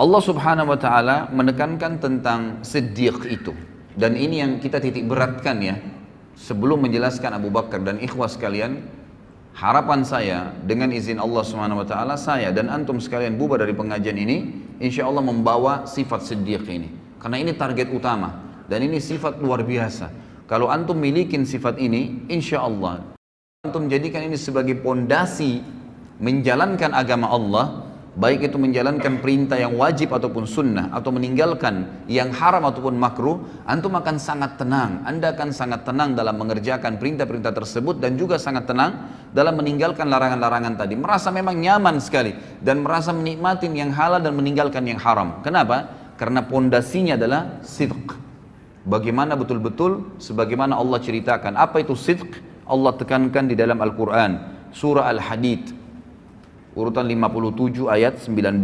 Allah subhanahu wa ta'ala menekankan tentang siddiq itu. Dan ini yang kita titik beratkan ya. Sebelum menjelaskan Abu Bakar dan ikhwah sekalian, harapan saya dengan izin Allah subhanahu wa ta'ala, saya dan antum sekalian bubar dari pengajian ini, insya Allah membawa sifat siddiq ini. Karena ini target utama. Dan ini sifat luar biasa. Kalau antum milikin sifat ini, insya Allah antum jadikan ini sebagai pondasi menjalankan agama Allah, baik itu menjalankan perintah yang wajib ataupun sunnah, atau meninggalkan yang haram ataupun makruh, antum akan sangat tenang. Anda akan sangat tenang dalam mengerjakan perintah-perintah tersebut dan juga sangat tenang dalam meninggalkan larangan-larangan tadi. Merasa memang nyaman sekali dan merasa menikmati yang halal dan meninggalkan yang haram. Kenapa? Karena pondasinya adalah sidq. Bagaimana betul-betul sebagaimana Allah ceritakan. Apa itu sidq? Allah tekankan di dalam Al-Quran, surah Al-Hadid urutan 57 ayat 19.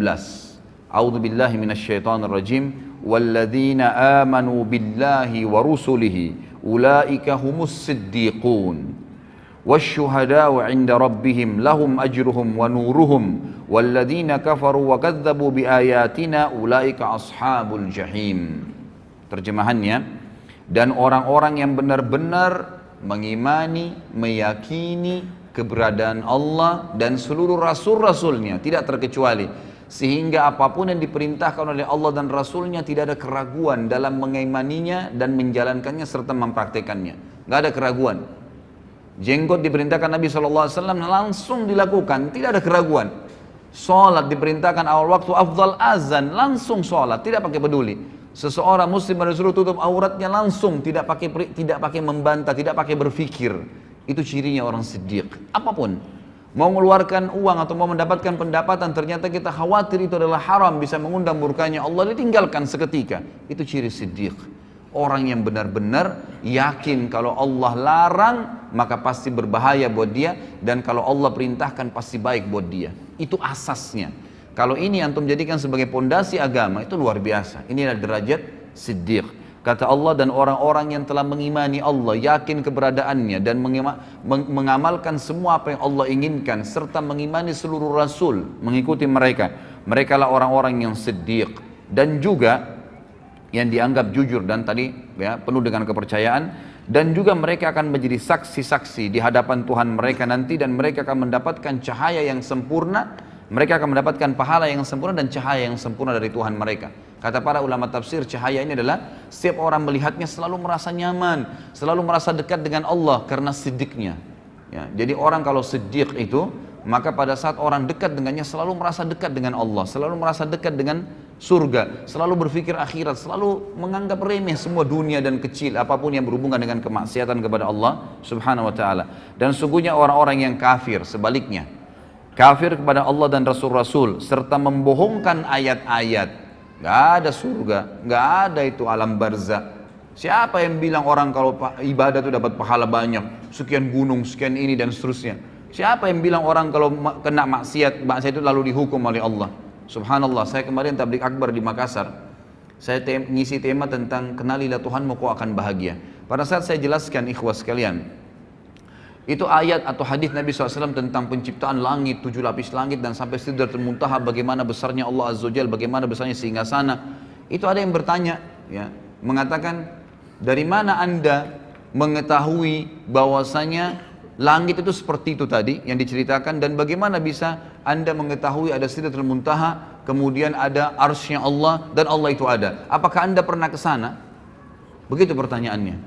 A'udzu billahi minasyaitonir rajim. Walladzina amanu billahi wa rusulihi ulaika humus siddiqun wasyuhada'u 'inda rabbihim lahum ajruhum wa nuruhum walladzina kafaru wa kadzdzabu biayatina ulaika ashabul jahim. Terjemahannya, dan orang-orang yang benar-benar mengimani, meyakini keberadaan Allah dan seluruh rasul-rasulnya tidak terkecuali, sehingga apapun yang diperintahkan oleh Allah dan Rasulnya tidak ada keraguan dalam mengimaninya dan menjalankannya serta mempraktekannya. Gak ada keraguan. Jenggot diperintahkan Nabi SAW langsung dilakukan, tidak ada keraguan. Sholat diperintahkan awal waktu, afdal azan, langsung sholat, tidak pakai peduli. Seseorang muslim harus disuruh tutup auratnya langsung, tidak pakai membantah, tidak pakai berfikir. Itu cirinya orang siddiq. Apapun, mau mengeluarkan uang atau mau mendapatkan pendapatan, ternyata kita khawatir itu adalah haram, bisa mengundang murkanya Allah, ditinggalkan seketika. Itu ciri siddiq. Orang yang benar-benar yakin kalau Allah larang, maka pasti berbahaya buat dia, dan kalau Allah perintahkan pasti baik buat dia. Itu asasnya. Kalau ini antum jadikan sebagai pondasi agama, itu luar biasa. Ini adalah derajat siddiq. Kata Allah, dan orang-orang yang telah mengimani Allah, yakin keberadaannya, dan mengamalkan semua apa yang Allah inginkan, serta mengimani seluruh rasul, mengikuti mereka. Mereka lah orang-orang yang siddiq. Dan juga yang dianggap jujur dan tadi ya, penuh dengan kepercayaan. Dan juga mereka akan menjadi saksi-saksi di hadapan Tuhan mereka nanti, dan mereka akan mendapatkan cahaya yang sempurna. Mereka akan mendapatkan pahala yang sempurna dan cahaya yang sempurna dari Tuhan mereka. Kata para ulama tafsir, cahaya ini adalah setiap orang melihatnya selalu merasa nyaman, selalu merasa dekat dengan Allah karena siddiqnya. Ya, jadi orang kalau siddiq itu, maka pada saat orang dekat dengannya selalu merasa dekat dengan Allah, selalu merasa dekat dengan surga, selalu berpikir akhirat, selalu menganggap remeh semua dunia dan kecil apapun yang berhubungan dengan kemaksiatan kepada Allah subhanahu wa ta'ala. Dan sungguhnya orang-orang yang kafir sebaliknya, kafir kepada Allah dan Rasul-Rasul, serta membohongkan ayat-ayat. Gak ada surga, gak ada itu alam barzakh. Siapa yang bilang orang kalau ibadah itu dapat pahala banyak, sekian gunung, sekian ini dan seterusnya. Siapa yang bilang orang kalau kena maksiat itu lalu dihukum oleh Allah. Subhanallah, saya kemarin tabligh akbar di Makassar. Saya ngisi tema tentang kenalilah Tuhanmu kau akan bahagia. Pada saat saya jelaskan ikhwas sekalian, itu ayat atau hadis Nabi SAW tentang penciptaan langit, 7 lapis langit dan sampai Sidratul Muntaha, bagaimana besarnya Allah Azza wa Jalla, bagaimana besarnya singgasana. Itu ada yang bertanya, ya, mengatakan, dari mana Anda mengetahui bahwasanya langit itu seperti itu tadi yang diceritakan, dan bagaimana bisa Anda mengetahui ada Sidratul Muntaha, kemudian ada arsy-Nya Allah, dan Allah itu ada. Apakah Anda pernah ke sana? Begitu pertanyaannya.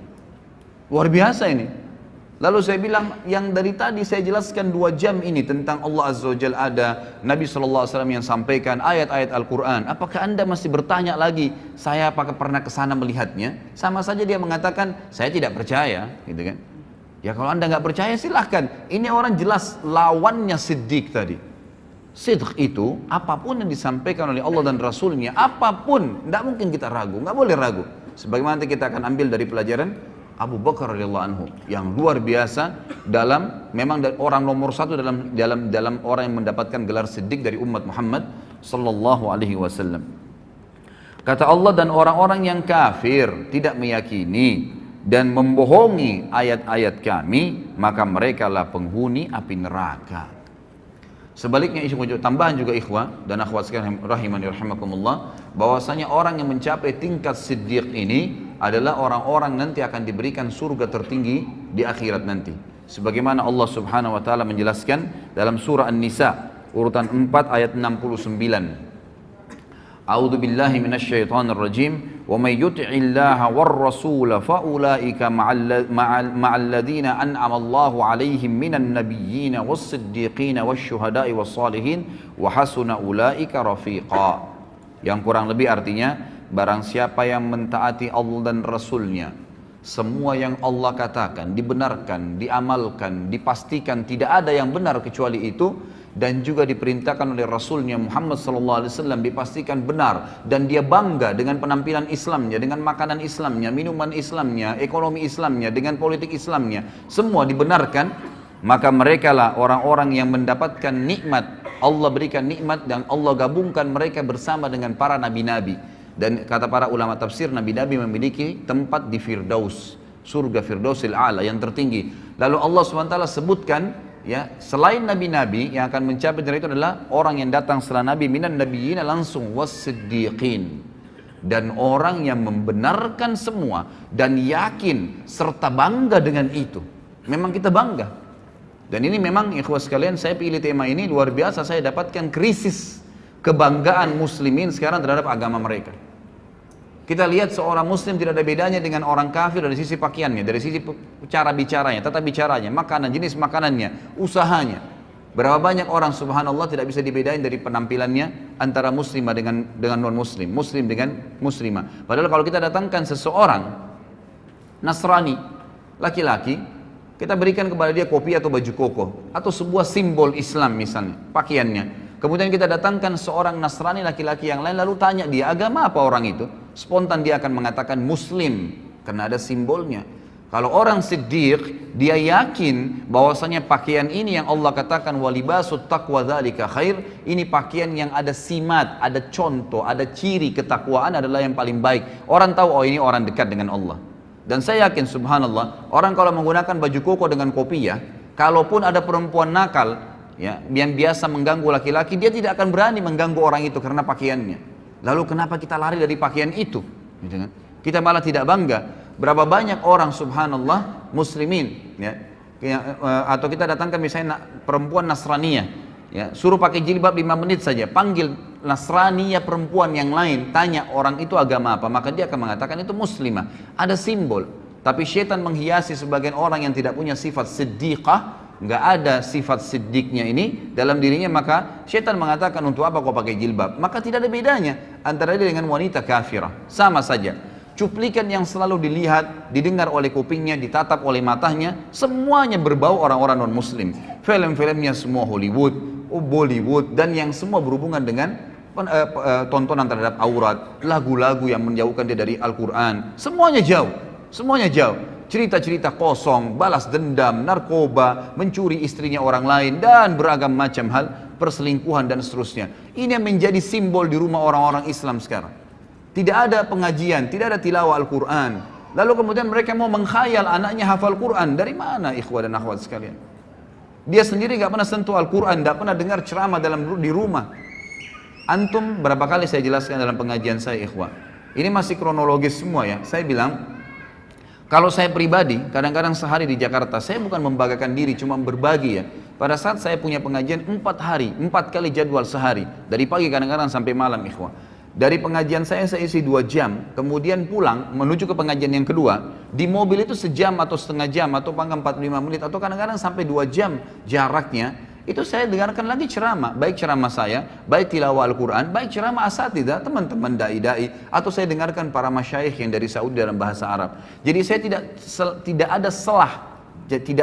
Luar biasa ini. Lalu saya bilang, yang dari tadi saya jelaskan 2 jam ini tentang Allah Azza wa Jalla ada, Nabi SAW yang sampaikan ayat-ayat Al-Quran. Apakah Anda masih bertanya lagi, saya apakah pernah kesana melihatnya? Sama saja dia mengatakan, saya tidak percaya, gitu kan? Ya kalau Anda nggak percaya silahkan. Ini orang jelas lawannya siddiq tadi. Sidq itu, apapun yang disampaikan oleh Allah dan Rasulnya, apapun, tidak mungkin kita ragu, nggak boleh ragu. Sebagaimana nanti kita akan ambil dari pelajaran Abu Bakar radhiyallahu anhu yang luar biasa dalam, memang orang nomor 1 dalam orang yang mendapatkan gelar siddiq dari umat Muhammad sallallahu alaihi wasallam. Kata Allah, dan orang-orang yang kafir tidak meyakini dan membohongi ayat-ayat kami, maka mereka lah penghuni api neraka. Sebaliknya tambahan juga ikhwah dan akhwat sekalian rahimani rahimakumullah, bahwasanya orang yang mencapai tingkat siddiq ini adalah orang-orang nanti akan diberikan surga tertinggi di akhirat nanti. Sebagaimana Allah Subhanahu wa taala menjelaskan dalam surah An-Nisa urutan 4 ayat 69. A'udzu billahi minasyaitonir rajim. Wa may yuti'illaha war rasula fa ulaika ma'al ladzina an'ama Allahu 'alaihim minan nabiyyin was siddiqin was syuhada'i was salihin wa hasuna ulaika rafiqa. Yang kurang lebih artinya, barang siapa yang mentaati Allah dan Rasulnya, semua yang Allah katakan dibenarkan, diamalkan, dipastikan tidak ada yang benar kecuali itu, dan juga diperintahkan oleh Rasulnya Muhammad SAW dipastikan benar, dan dia bangga dengan penampilan Islamnya, dengan makanan Islamnya, minuman Islamnya, ekonomi Islamnya, dengan politik Islamnya, semua dibenarkan, maka mereka lah orang-orang yang mendapatkan nikmat. Allah berikan nikmat dan Allah gabungkan mereka bersama dengan para nabi-nabi. Dan kata para ulama tafsir, nabi-nabi memiliki tempat di Firdaus, surga Firdausil A'la yang tertinggi. Lalu Allah SWT sebutkan, ya, selain nabi-nabi yang akan mencapai derajat itu adalah orang yang datang setelah nabi, minan nabiyyin langsung was-siddiqin, dan orang yang membenarkan semua dan yakin serta bangga dengan itu. Memang kita bangga. Dan ini memang ikhwah sekalian, saya pilih tema ini luar biasa, saya dapatkan krisis kebanggaan muslimin sekarang terhadap agama mereka. Kita lihat seorang muslim tidak ada bedanya dengan orang kafir dari sisi pakaiannya, dari sisi cara bicaranya, tata bicaranya, makanan, jenis makanannya, usahanya. Berapa banyak orang subhanallah tidak bisa dibedain dari penampilannya antara muslimah dengan non muslim, muslim dengan muslimah. Padahal kalau kita datangkan seseorang Nasrani, laki-laki, kita berikan kepada dia kopi atau baju koko atau sebuah simbol Islam misalnya, pakaiannya. Kemudian kita datangkan seorang Nasrani laki-laki yang lain, lalu tanya dia agama apa orang itu, spontan dia akan mengatakan Muslim karena ada simbolnya. Kalau orang siddiq, dia yakin bahwasanya pakaian ini yang Allah katakan walibasut taqwa dzalika khair, ini pakaian yang ada simat, ada contoh, ada ciri ketakwaan adalah yang paling baik. Orang tahu, oh ini orang dekat dengan Allah. Dan saya yakin subhanallah, orang kalau menggunakan baju koko dengan kopiah, kalaupun ada perempuan nakal, ya, yang biasa mengganggu laki-laki, dia tidak akan berani mengganggu orang itu karena pakaiannya. Lalu kenapa kita lari dari pakaian itu? Gitu kan? Kita malah tidak bangga. Berapa banyak orang subhanallah muslimin, ya, atau kita datangkan misalnya perempuan Nasraniyah, ya, suruh pakai jilbab 5 menit saja, panggil Nasraniyah perempuan yang lain, tanya orang itu agama apa, maka dia akan mengatakan itu muslimah, ada simbol. Tapi syaitan menghiasi sebagian orang yang tidak punya sifat siddiqah, nggak ada sifat siddiqnya ini dalam dirinya, maka syaitan mengatakan untuk apa kau pakai jilbab, maka tidak ada bedanya antara dia dengan wanita kafirah, sama saja. Cuplikan yang selalu dilihat, didengar oleh kupingnya, ditatap oleh matanya, semuanya berbau orang-orang non-muslim. Film-filmnya semua Hollywood, Bollywood, dan yang semua berhubungan dengan tontonan terhadap aurat, lagu-lagu yang menjauhkan dia dari Al-Quran, semuanya jauh, semuanya jauh. Cerita-cerita kosong, balas dendam, narkoba, mencuri istrinya orang lain, dan beragam macam hal, perselingkuhan dan seterusnya. Ini yang menjadi simbol di rumah orang-orang Islam sekarang. Tidak ada pengajian, tidak ada tilawah Al-Quran. Lalu kemudian mereka mau mengkhayal anaknya hafal Quran. Dari mana ikhwah dan akhwat sekalian? Dia sendiri gak pernah sentuh Al-Quran, gak pernah dengar ceramah di rumah. Antum berapa kali saya jelaskan dalam pengajian saya ikhwah. Ini masih kronologis semua ya. Saya bilang, kalau saya pribadi, kadang-kadang sehari di Jakarta, saya bukan membanggakan diri, cuma berbagi ya. Pada saat saya punya pengajian 4 hari, 4 kali jadwal sehari. Dari pagi kadang-kadang sampai malam ikhwah. Dari pengajian saya isi 2 jam, kemudian pulang menuju ke pengajian yang kedua. Di mobil itu sejam atau setengah jam, atau panggang 45 menit, atau kadang-kadang sampai 2 jam jaraknya. Itu saya dengarkan lagi ceramah, baik ceramah saya, baik tilawah Al-Quran, baik ceramah asatidzah, teman-teman da'i-da'i, atau saya dengarkan para masyayikh yang dari Saudi dalam bahasa Arab. Jadi saya tidak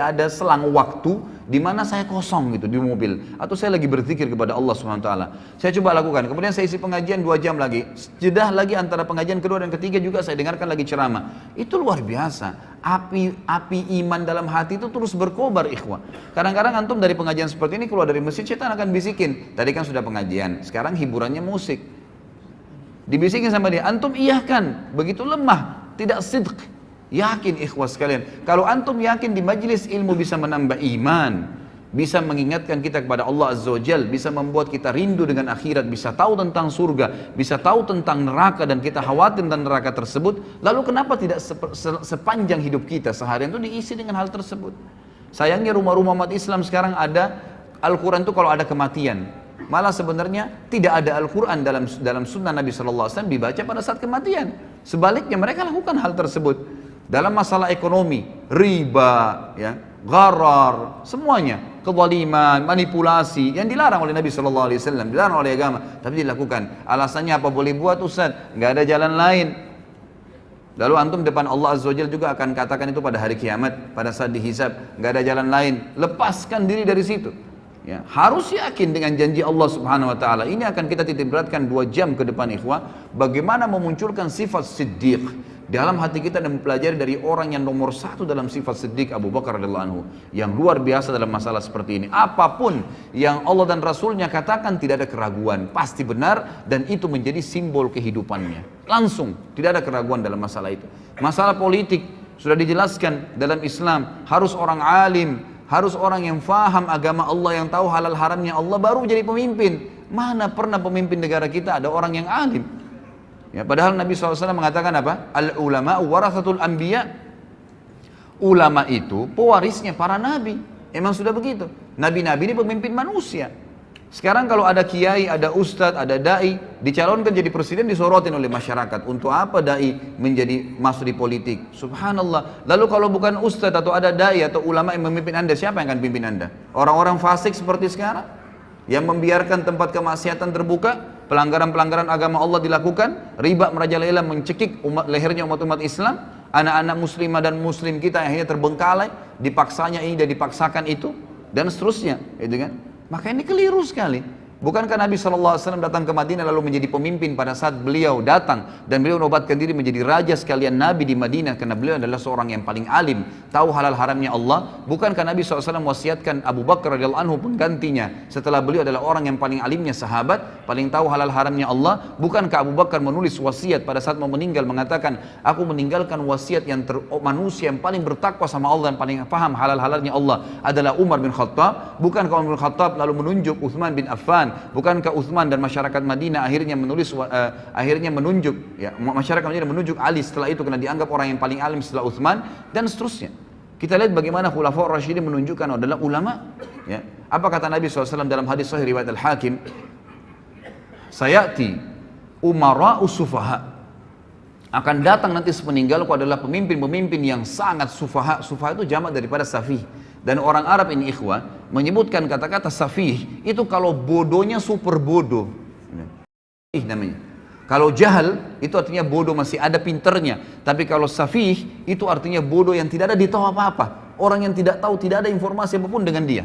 ada selang waktu di mana saya kosong gitu di mobil, atau saya lagi berzikir kepada Allah SWT. Saya coba lakukan, kemudian saya isi pengajian 2 jam lagi, jedah lagi antara pengajian kedua dan ketiga juga saya dengarkan lagi ceramah. Itu luar biasa, api iman dalam hati itu terus berkobar ikhwah. Kadang-kadang antum dari pengajian seperti ini keluar dari masjid, syaitan akan bisikin, tadi kan sudah pengajian, sekarang hiburannya musik. Dibisikin sama dia, antum iyahkan, begitu lemah, tidak sidq. Yakin ikhwas sekalian, kalau antum yakin di majlis ilmu bisa menambah iman, bisa mengingatkan kita kepada Allah Azza wa Jal, bisa membuat kita rindu dengan akhirat, bisa tahu tentang surga, bisa tahu tentang neraka dan kita khawatir tentang neraka tersebut, lalu kenapa tidak sepanjang hidup kita seharian itu diisi dengan hal tersebut? Sayangnya rumah-rumah umat Islam sekarang ada Al-Quran itu kalau ada kematian, malah sebenarnya tidak ada Al-Quran dalam sunnah Nabi SAW dibaca pada saat kematian. Sebaliknya mereka lakukan hal tersebut dalam masalah ekonomi, riba, ya, gharar, semuanya, kezaliman, manipulasi yang dilarang oleh Nabi SAW, dilarang oleh agama, tapi dilakukan. Alasannya apa boleh buat Ustaz? Nggak ada jalan lain. Lalu antum depan Allah Azza wa Jalla juga akan katakan itu pada hari kiamat, pada saat dihisab, nggak ada jalan lain. Lepaskan diri dari situ. Ya, harus yakin dengan janji Allah Subhanahu wa taala. Ini akan kita titik beratkan 2 jam ke depan ikhwah, bagaimana memunculkan sifat siddiq dalam hati kita dan mempelajari dari orang yang nomor 1 dalam sifat siddiq, Abu Bakar radhiyallahu anhu, yang luar biasa dalam masalah seperti ini. Apapun yang Allah dan Rasulnya katakan tidak ada keraguan, pasti benar, dan itu menjadi simbol kehidupannya. Langsung, tidak ada keraguan dalam masalah itu. Masalah politik sudah dijelaskan dalam Islam, harus orang alim, harus orang yang faham agama Allah, yang tahu halal haramnya Allah, baru jadi pemimpin. Mana pernah pemimpin negara kita ada orang yang alim? Ya, padahal Nabi SAW mengatakan apa? Al-ulama warathatul anbiya. Ulama itu pewarisnya para nabi. Emang sudah begitu. Nabi-nabi ini pemimpin manusia. Sekarang kalau ada kiai, ada ustadz, ada da'i, dicalonkan jadi presiden, disorotin oleh masyarakat. Untuk apa da'i masuk di politik? Subhanallah. Lalu kalau bukan ustadz atau ada da'i atau ulama yang memimpin anda, siapa yang akan pimpin anda? Orang-orang fasik seperti sekarang? Yang membiarkan tempat kemaksiatan terbuka, pelanggaran-pelanggaran agama Allah dilakukan, riba merajalela mencekik lehernya umat-umat Islam, anak-anak muslimah dan muslim kita yang akhirnya terbengkalai, dipaksanya ini dan dipaksakan itu, dan seterusnya, gitu kan? Maka ini keliru sekali. Bukankah Nabi SAW datang ke Madinah lalu menjadi pemimpin pada saat beliau datang dan beliau menobatkan diri menjadi raja sekalian Nabi di Madinah karena beliau adalah seorang yang paling alim, tahu halal haramnya Allah. Bukankah Nabi SAW wasiatkan Abu Bakar radhiyallahu anhu penggantinya setelah beliau adalah orang yang paling alimnya sahabat, paling tahu halal haramnya Allah? Bukankah Abu Bakar menulis wasiat pada saat mau meninggal mengatakan, aku meninggalkan wasiat yang manusia yang paling bertakwa sama Allah dan paling paham halal halalnya Allah adalah Umar bin Khattab? Bukankah Umar bin Khattab lalu menunjuk Uthman bin Affan? Bukankah Uthman dan masyarakat Madinah akhirnya menunjuk, ya, masyarakat Madinah menunjuk Ali setelah itu karena dianggap orang yang paling alim setelah Uthman dan seterusnya. Kita lihat bagaimana Khulafaur Rasyidin menunjukkan adalah ulama. Ya. Apa kata Nabi SAW dalam hadis sahih riwayat Al-Hakim? Sayati umara'u sufaha. Akan datang nanti sepeninggalku adalah pemimpin-pemimpin yang sangat sufaha. Sufaha itu jamak daripada safih. Dan orang Arab ini ikhwah menyebutkan kata-kata safih itu kalau bodohnya super bodoh. Namanya. Kalau jahal itu artinya bodoh masih ada pinternya. Tapi kalau safih itu artinya bodoh yang tidak ada di tahu apa-apa. Orang yang tidak tahu, tidak ada informasi apapun dengan dia.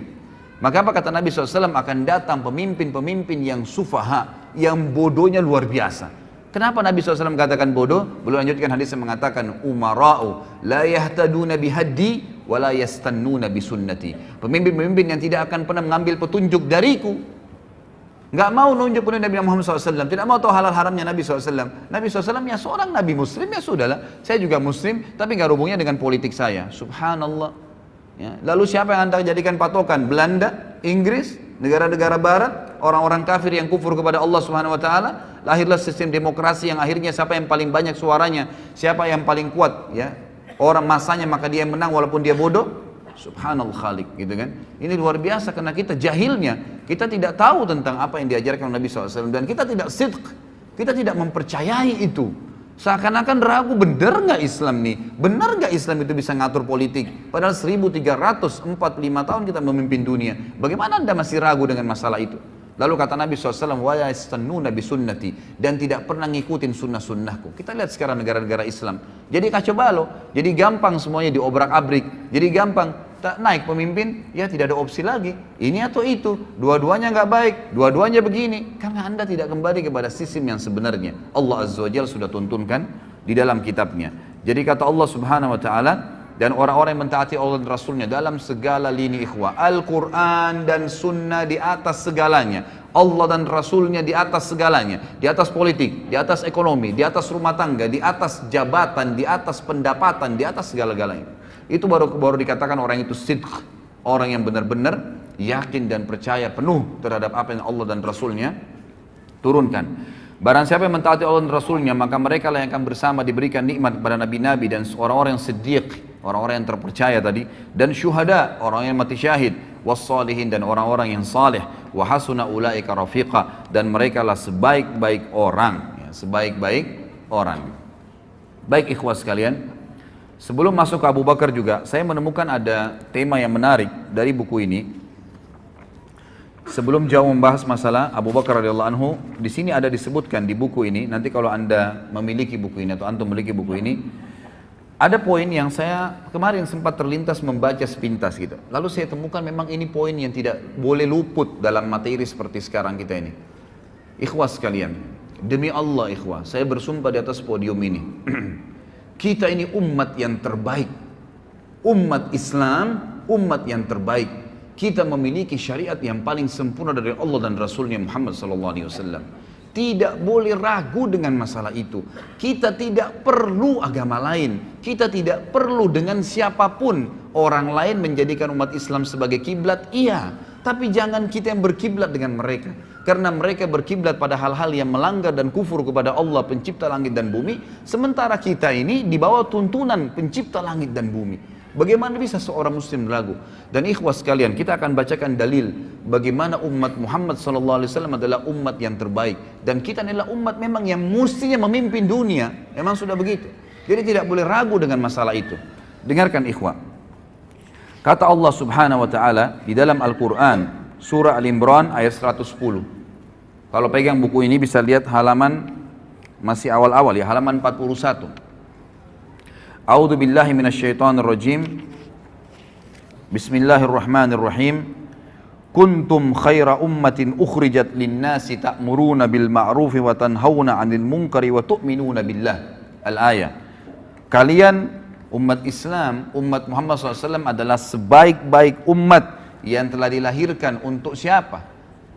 Maka apa kata Nabi SAW? Akan datang pemimpin-pemimpin yang sufaha, yang bodohnya luar biasa. Kenapa Nabi SAW katakan bodoh? Beliau lanjutkan hadis yang mengatakan umara'u la yahtaduna bihaddi wa la yastannuna bisunnati. Pemimpin-pemimpin yang tidak akan pernah mengambil petunjuk dariku, nggak mau nunjuk petunjuk Nabi Muhammad SAW, tidak mau tahu halal haramnya Nabi SAW. Nabi SAW ya seorang Nabi Muslim, ya sudahlah, saya juga Muslim, tapi nggak hubungnya dengan politik saya. Subhanallah. Ya. Lalu siapa yang anda jadikan patokan? Belanda, Inggris, negara-negara Barat, orang-orang kafir yang kufur kepada Allah Subhanahu Wa Taala. Lahirlah sistem demokrasi yang akhirnya siapa yang paling banyak suaranya, siapa yang paling kuat, ya orang masanya maka dia yang menang walaupun dia bodoh. Subhanallah khalik, gitu kan? Ini luar biasa karena kita jahilnya, kita tidak tahu tentang apa yang diajarkan Nabi SAW dan kita tidak sidq, kita tidak mempercayai itu. Seakan-akan ragu, benar nggak Islam nih? Benar nggak Islam itu bisa ngatur politik? Padahal 1345 tahun kita memimpin dunia. Bagaimana anda masih ragu dengan masalah itu? Lalu kata Nabi SAW, wa yastannuna bisunnati, dan tidak pernah ngikutin sunnah-sunnahku. Kita lihat sekarang negara-negara Islam. Jadi kacau balau, jadi gampang semuanya diobrak-abrik, jadi gampang. Naik pemimpin, ya tidak ada opsi lagi. Ini atau itu, dua-duanya nggak baik, dua-duanya begini. Karena anda tidak kembali kepada sistem yang sebenarnya. Allah Azza wa Jalla sudah tuntunkan di dalam kitabnya. Jadi kata Allah Subhanahu Wa Taala, dan orang-orang yang mentaati Allah dan Rasulnya dalam segala lini ikhwah, Al-Quran dan Sunnah di atas segalanya, Allah dan Rasulnya di atas segalanya, di atas politik, di atas ekonomi, di atas rumah tangga, di atas jabatan, di atas pendapatan, di atas segala-galanya. Itu baru dikatakan orang itu sidq, orang yang benar-benar yakin dan percaya penuh terhadap apa yang Allah dan Rasulnya turunkan. Barang siapa yang mentaati Allah dan Rasulnya, maka mereka lah yang akan bersama diberikan nikmat kepada nabi-nabi dan orang-orang yang siddiq, orang-orang yang terpercaya tadi, dan syuhada, orang yang mati syahid, wassalihin, dan orang-orang yang saleh, wa hasuna ulaika rafiqa, dan mereka lah sebaik-baik orang, ya, sebaik-baik orang. Baik ikhwas sekalian, sebelum masuk ke Abu Bakar juga, saya menemukan ada tema yang menarik dari buku ini. Sebelum jauh membahas masalah Abu Bakar radhiyallahu anhu, di sini ada disebutkan di buku ini. Nanti kalau anda memiliki buku ini atau antum memiliki buku ini, ada poin yang saya kemarin sempat terlintas membaca sepintas gitu. Lalu saya temukan memang ini poin yang tidak boleh luput dalam materi seperti sekarang kita ini. Ikhwas sekalian, demi Allah ikhwah, saya bersumpah di atas podium ini, kita ini umat yang terbaik, umat Islam, umat yang terbaik. Kita memiliki syariat yang paling sempurna dari Allah dan Rasulnya Muhammad SAW. Tidak boleh ragu dengan masalah itu. Kita tidak perlu agama lain. Kita tidak perlu dengan siapapun. Orang lain menjadikan umat Islam sebagai kiblat, iya. Tapi jangan kita yang berkiblat dengan mereka. Karena mereka berkiblat pada hal-hal yang melanggar dan kufur kepada Allah pencipta langit dan bumi. Sementara kita ini di bawah tuntunan pencipta langit dan bumi. Bagaimana bisa seorang muslim ragu? Dan ikhwas sekalian, kita akan bacakan dalil bagaimana umat Muhammad SAW adalah umat yang terbaik. Dan kita adalah umat memang yang mestinya memimpin dunia. Memang sudah begitu. Jadi tidak boleh ragu dengan masalah itu. Dengarkan ikhwah. Kata Allah subhanahu wa ta'ala di dalam Al-Quran, surah Al-Imran ayat 110. Kalau pegang buku ini bisa lihat halaman masih awal-awal ya, halaman 41. A'udzu billahi minasyaitonir rajim. Bismillahirrahmanirrahim. Kuntum khaira ummatin ukhrijat lin-nasi ta'muruna bil ma'rufi wa tanhauna 'anil munkari wa tu'minuna billah. Al-ayah. Kalian umat Islam, umat Muhammad SAW adalah sebaik-baik umat yang telah dilahirkan untuk siapa?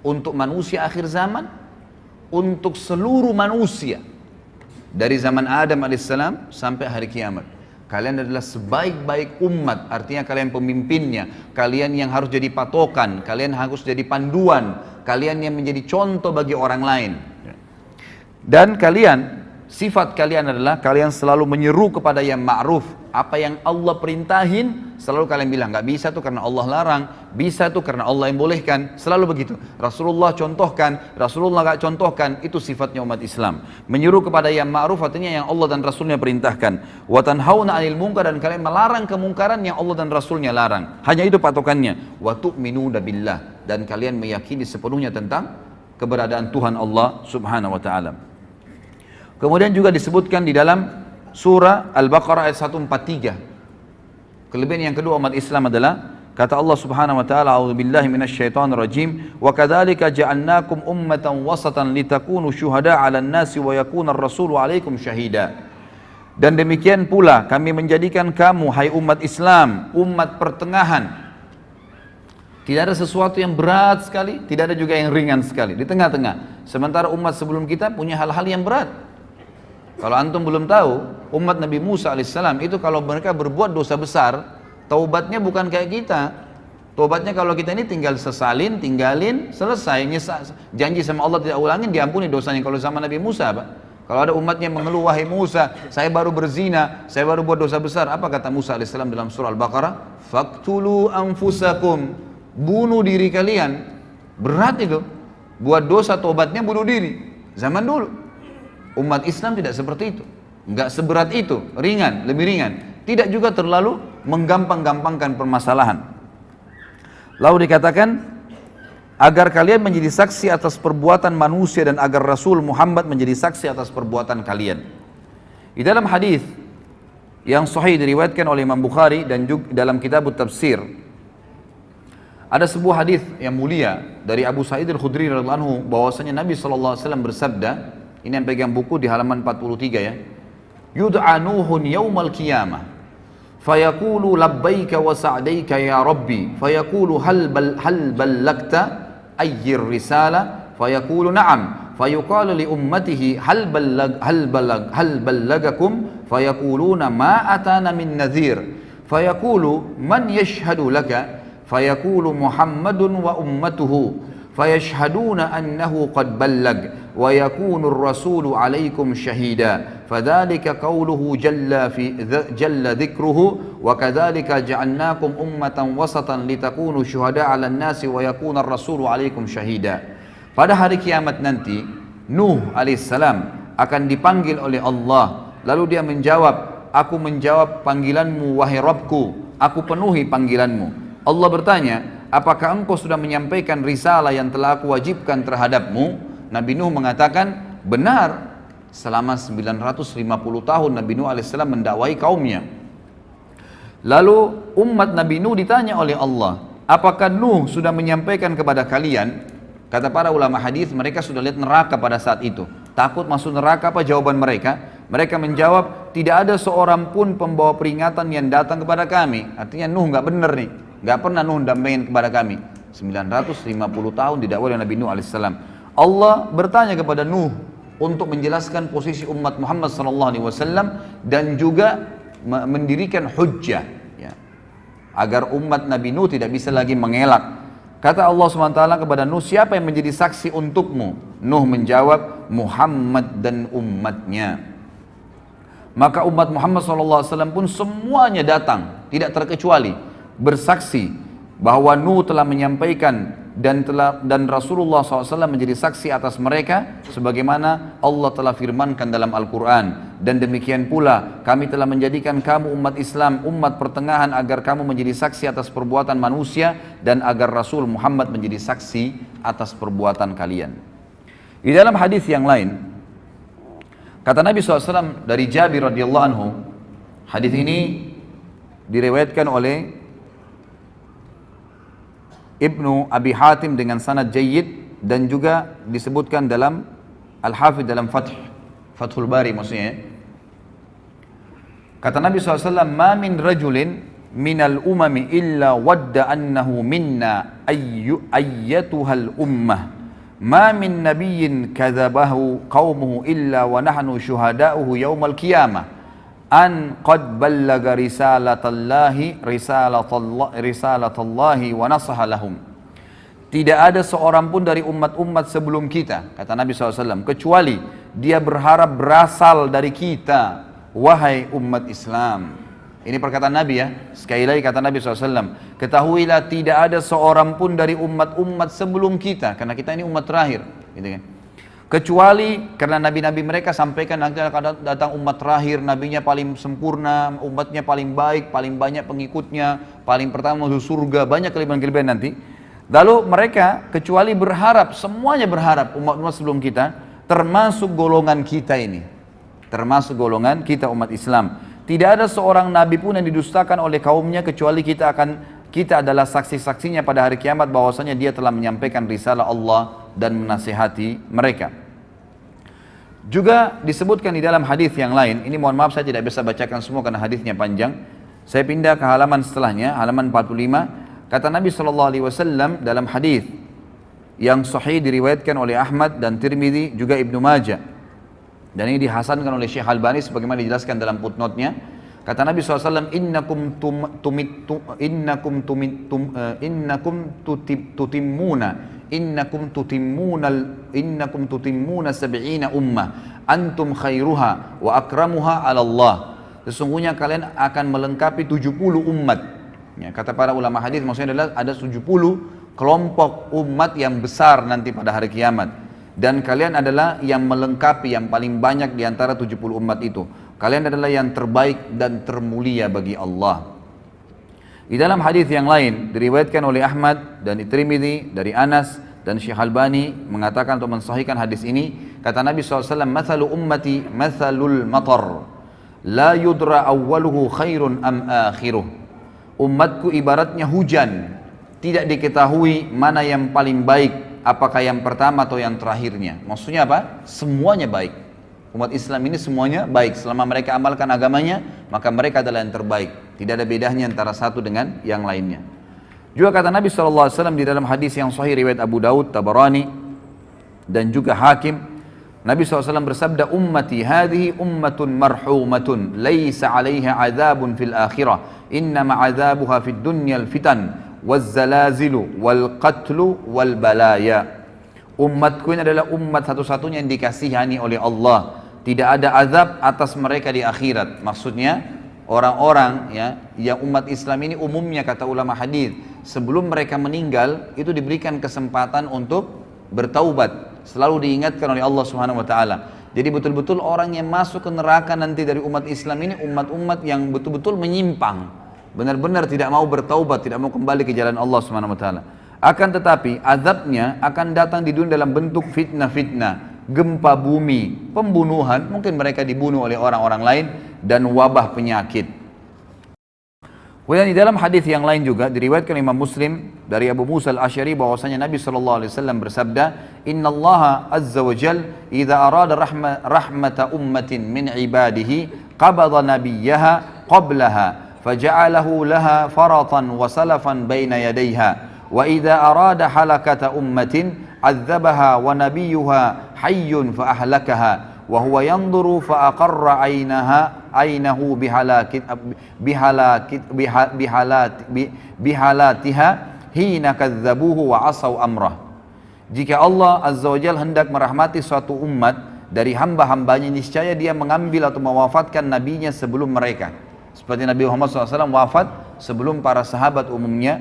Untuk manusia akhir zaman, untuk seluruh manusia. Dari zaman Adam alaihissalam sampai hari kiamat. Kalian adalah sebaik-baik umat, artinya kalian pemimpinnya, kalian yang harus jadi patokan, kalian harus jadi panduan, kalian yang menjadi contoh bagi orang lain. Dan kalian, sifat kalian adalah kalian selalu menyeru kepada yang ma'ruf. Apa yang Allah perintahin, selalu kalian bilang, gak bisa tuh karena Allah larang, bisa tuh karena Allah yang bolehkan, selalu begitu. Rasulullah contohkan, Rasulullah gak contohkan, itu sifatnya umat Islam. Menyeru kepada yang ma'ruf artinya yang Allah dan Rasulnya perintahkan. Wa tanhauna 'anil munkar, dan kalian melarang kemungkaran yang Allah dan Rasulnya larang. Hanya itu patokannya. Wa tu'minuna billah, dan kalian meyakini sepenuhnya tentang keberadaan Tuhan Allah subhanahu wa ta'ala. Kemudian juga disebutkan di dalam surah Al-Baqarah ayat 143. Kelebihan yang kedua umat Islam adalah kata Allah Subhanahu wa taala, a'udzubillahi minasyaitonir rajim, wa kadzalika ja'alnakum ummatan wasatan litakunu syuhada'a 'alan nasi wa yakuna ar-rasulu 'alaikum syahida. Dan demikian pula kami menjadikan kamu hai umat Islam, umat pertengahan. Tidak ada sesuatu yang berat sekali, tidak ada juga yang ringan sekali, di tengah-tengah. Sementara umat sebelum kita punya hal-hal yang berat. Kalau antum belum tahu, umat Nabi Musa alaihissalam itu kalau mereka berbuat dosa besar, taubatnya bukan kayak kita. Taubatnya kalau kita ini tinggal sesalin, tinggalin, selesai, janji sama Allah tidak ulangin, diampuni dosanya. Kalau sama Nabi Musa, Pak, kalau ada umatnya mengeluh, wahai Musa, saya baru berzina, saya baru buat dosa besar, apa kata Musa alaihissalam dalam surah Al-Baqarah? Faqtulu anfusakum, bunuh diri kalian. Berat itu, buat dosa taubatnya bunuh diri. Zaman dulu. Umat Islam tidak seperti itu, enggak seberat itu, ringan, lebih ringan. Tidak juga terlalu menggampang-gampangkan permasalahan. Lalu dikatakan, agar kalian menjadi saksi atas perbuatan manusia dan agar Rasul Muhammad menjadi saksi atas perbuatan kalian. Di dalam hadis yang sahih diriwayatkan oleh Imam Bukhari dan juga dalam kitab Tafsir, ada sebuah hadis yang mulia dari Abu Sa'id Al-Khudri radhiyallahu anhu bahwasanya Nabi SAW bersabda, ini yang pegang buku di halaman 43 ya. Yud'a Nuhun yaumal qiyamah fayaqulu labbaika wa sa'daika ya rabbi fayaqulu hal ballagta ayyir risala fayaqulu na'am fayuqalu li ummatihi hal ballagakum fayaquluna ma atana min nadhir fayaqulu man yashhadu laka fayaqulu Muhammadun wa ummatuhu fayashhaduna annahu qad ballag wa yakunu ar-rasulu 'alaikum shahida fadzalika qawluhu jalla dzikruhu wa kadzalika ja'alnakum ummatan wasatan litakunu syuhada'a 'alan nasi wa yakuna ar-rasulu 'alaikum shahida. Pada hari kiamat nanti Nuh alaihissalam akan dipanggil oleh Allah, lalu dia menjawab, aku menjawab panggilanmu wahai Rabbku, aku penuhi panggilanmu. Allah bertanya, apakah engkau sudah menyampaikan risalah yang telah aku wajibkan terhadapmu? Nabi Nuh mengatakan, benar. Selama 950 tahun Nabi Nuh alaihissalam mendakwai kaumnya. Lalu umat Nabi Nuh ditanya oleh Allah, apakah Nuh sudah menyampaikan kepada kalian? Kata para ulama hadis, mereka sudah lihat neraka pada saat itu. Takut masuk neraka, apa jawaban mereka? Mereka menjawab, tidak ada seorang pun pembawa peringatan yang datang kepada kami. Artinya Nuh nggak benar nih. Gak pernah Nuh dampingin kepada kami. 950 tahun didakwai oleh Nabi Nuh alaihissalam. Allah bertanya kepada Nuh untuk menjelaskan posisi umat Muhammad sallallahu alaihi wasallam dan juga mendirikan hujjah, ya, agar umat Nabi Nuh tidak bisa lagi mengelak. Kata Allah SWT kepada Nuh, siapa yang menjadi saksi untukmu? Nuh menjawab, Muhammad dan umatnya. Maka umat Muhammad SAW pun semuanya datang, tidak terkecuali, bersaksi bahwa Nuh telah menyampaikan dan Rasulullah SAW menjadi saksi atas mereka sebagaimana Allah telah firmankan dalam Al-Quran. Dan demikian pula kami telah menjadikan kamu umat Islam, umat pertengahan agar kamu menjadi saksi atas perbuatan manusia dan agar Rasul Muhammad menjadi saksi atas perbuatan kalian. Di dalam hadis yang lain kata Nabi SAW dari Jabir radhiyallahu anhu, hadis ini diriwayatkan oleh Ibnu Abi Hatim dengan sanad jayyid dan juga disebutkan dalam Al-Hafidh dalam Fathul Bari maksudnya. Kata Nabi SAW, ma min rajulin minal umami illa wadda annahu minna ayyatuhal ummah ma min nabiyyin kadzabahu qaumuhu illa wa nahnu syuhada'uhu yaumal qiyamah an qad ballaga risalatallahi wa nasaha lahum. Tidak ada seorang pun dari umat-umat sebelum kita, kata Nabi SAW, kecuali dia berharap berasal dari kita, wahai umat Islam. Ini perkataan Nabi ya. Sekali lagi kata Nabi SAW, ketahuilah tidak ada seorang pun dari umat-umat sebelum kita, karena kita ini umat terakhir, gitu kan. Kecuali karena nabi-nabi mereka sampaikan nanti akan datang umat terakhir, nabinya paling sempurna, umatnya paling baik, paling banyak pengikutnya, paling pertama masuk surga, banyak kelebihan-kelebihan nanti. Lalu mereka kecuali berharap, semuanya berharap umat-umat sebelum kita, termasuk golongan kita ini, termasuk golongan kita umat Islam. Tidak ada seorang nabi pun yang didustakan oleh kaumnya kecuali kita adalah saksi-saksinya pada hari kiamat bahwasanya dia telah menyampaikan risalah Allah dan menasihati mereka. Juga disebutkan di dalam hadis yang lain, ini mohon maaf saya tidak bisa bacakan semua karena hadisnya panjang. Saya pindah ke halaman setelahnya, halaman 45. Kata Nabi SAW dalam hadis yang sahih diriwayatkan oleh Ahmad dan Tirmidzi juga Ibnu Majah. Dan ini dihasankan oleh Syekh Albani sebagaimana dijelaskan dalam footnote-nya. Kata Nabi SAW, innakum tutimmuna sab'ina ummah antum khairuha wa akramuha 'ala Allah. Sesungguhnya kalian akan melengkapi 70 umat. Ya, kata para ulama hadis maksudnya adalah ada 70 kelompok umat yang besar nanti pada hari kiamat. Dan kalian adalah yang melengkapi yang paling banyak di antara 70 umat itu. Kalian adalah yang terbaik dan termulia bagi Allah. Di dalam hadis yang lain diriwayatkan oleh Ahmad dan Tirmidzi dari Anas dan Syekh Albani mengatakan untuk mensahihkan hadis ini, kata Nabi SAW, mathalu ummati mathalul matar la yudra awwaluhu khairun am akhiruh. Umatku ibaratnya hujan, tidak diketahui mana yang paling baik, apakah yang pertama atau yang terakhirnya. Maksudnya apa? Semuanya baik. Umat Islam ini semuanya baik. Selama mereka amalkan agamanya, maka mereka adalah yang terbaik. Tidak ada bedanya antara satu dengan yang lainnya. Juga kata Nabi SAW di dalam hadis yang sahih riwayat Abu Daud, Tabarani dan juga Hakim, Nabi SAW bersabda, ummati hadhihi ummatun marhumatun laysa 'alaiha 'adzabun fil akhirah innama 'adzabuha fid dunyal fitan wazzalazilu wal qatlu wal balaya. Umatku ini adalah umat satu-satunya yang dikasihani oleh Allah. Tidak ada azab atas mereka di akhirat. Maksudnya orang-orang ya yang umat Islam ini umumnya kata ulama hadis sebelum mereka meninggal itu diberikan kesempatan untuk bertaubat. Selalu diingatkan oleh Allah Subhanahu wa taala. Jadi betul-betul orang yang masuk ke neraka nanti dari umat Islam ini umat-umat yang betul-betul menyimpang. Benar-benar tidak mau bertaubat, tidak mau kembali ke jalan Allah Subhanahu wa taala. Akan tetapi azabnya akan datang di dunia dalam bentuk fitnah-fitnah, gempa bumi, pembunuhan, mungkin mereka dibunuh oleh orang-orang lain, dan wabah penyakit. Kemudian di dalam hadis yang lain juga diriwayatkan Imam Muslim dari Abu Musa al-Asy'ari bahwasanya Nabi SAW bersabda, Inna Allah azza wa jal idza arada rahmata ummatin min ibadihi qabada nabiyyaha qablaha faja'alahu laha faratan wa salafan baina yadayha. Wa idza arada halakata ummatin azzabaha wa nabiyyuha hayyun fa ahlakaha wa huwa yanzuru fa aqarra aynahu bihalatiha hina kadzabuhu wa asaw amrah. Jika Allah azza wa jalla hendak merahmati suatu umat dari hamba-hambanya, niscaya dia mengambil atau mewafatkan nabinya sebelum mereka. Seperti Nabi Muhammad SAW wafat sebelum para sahabat umumnya.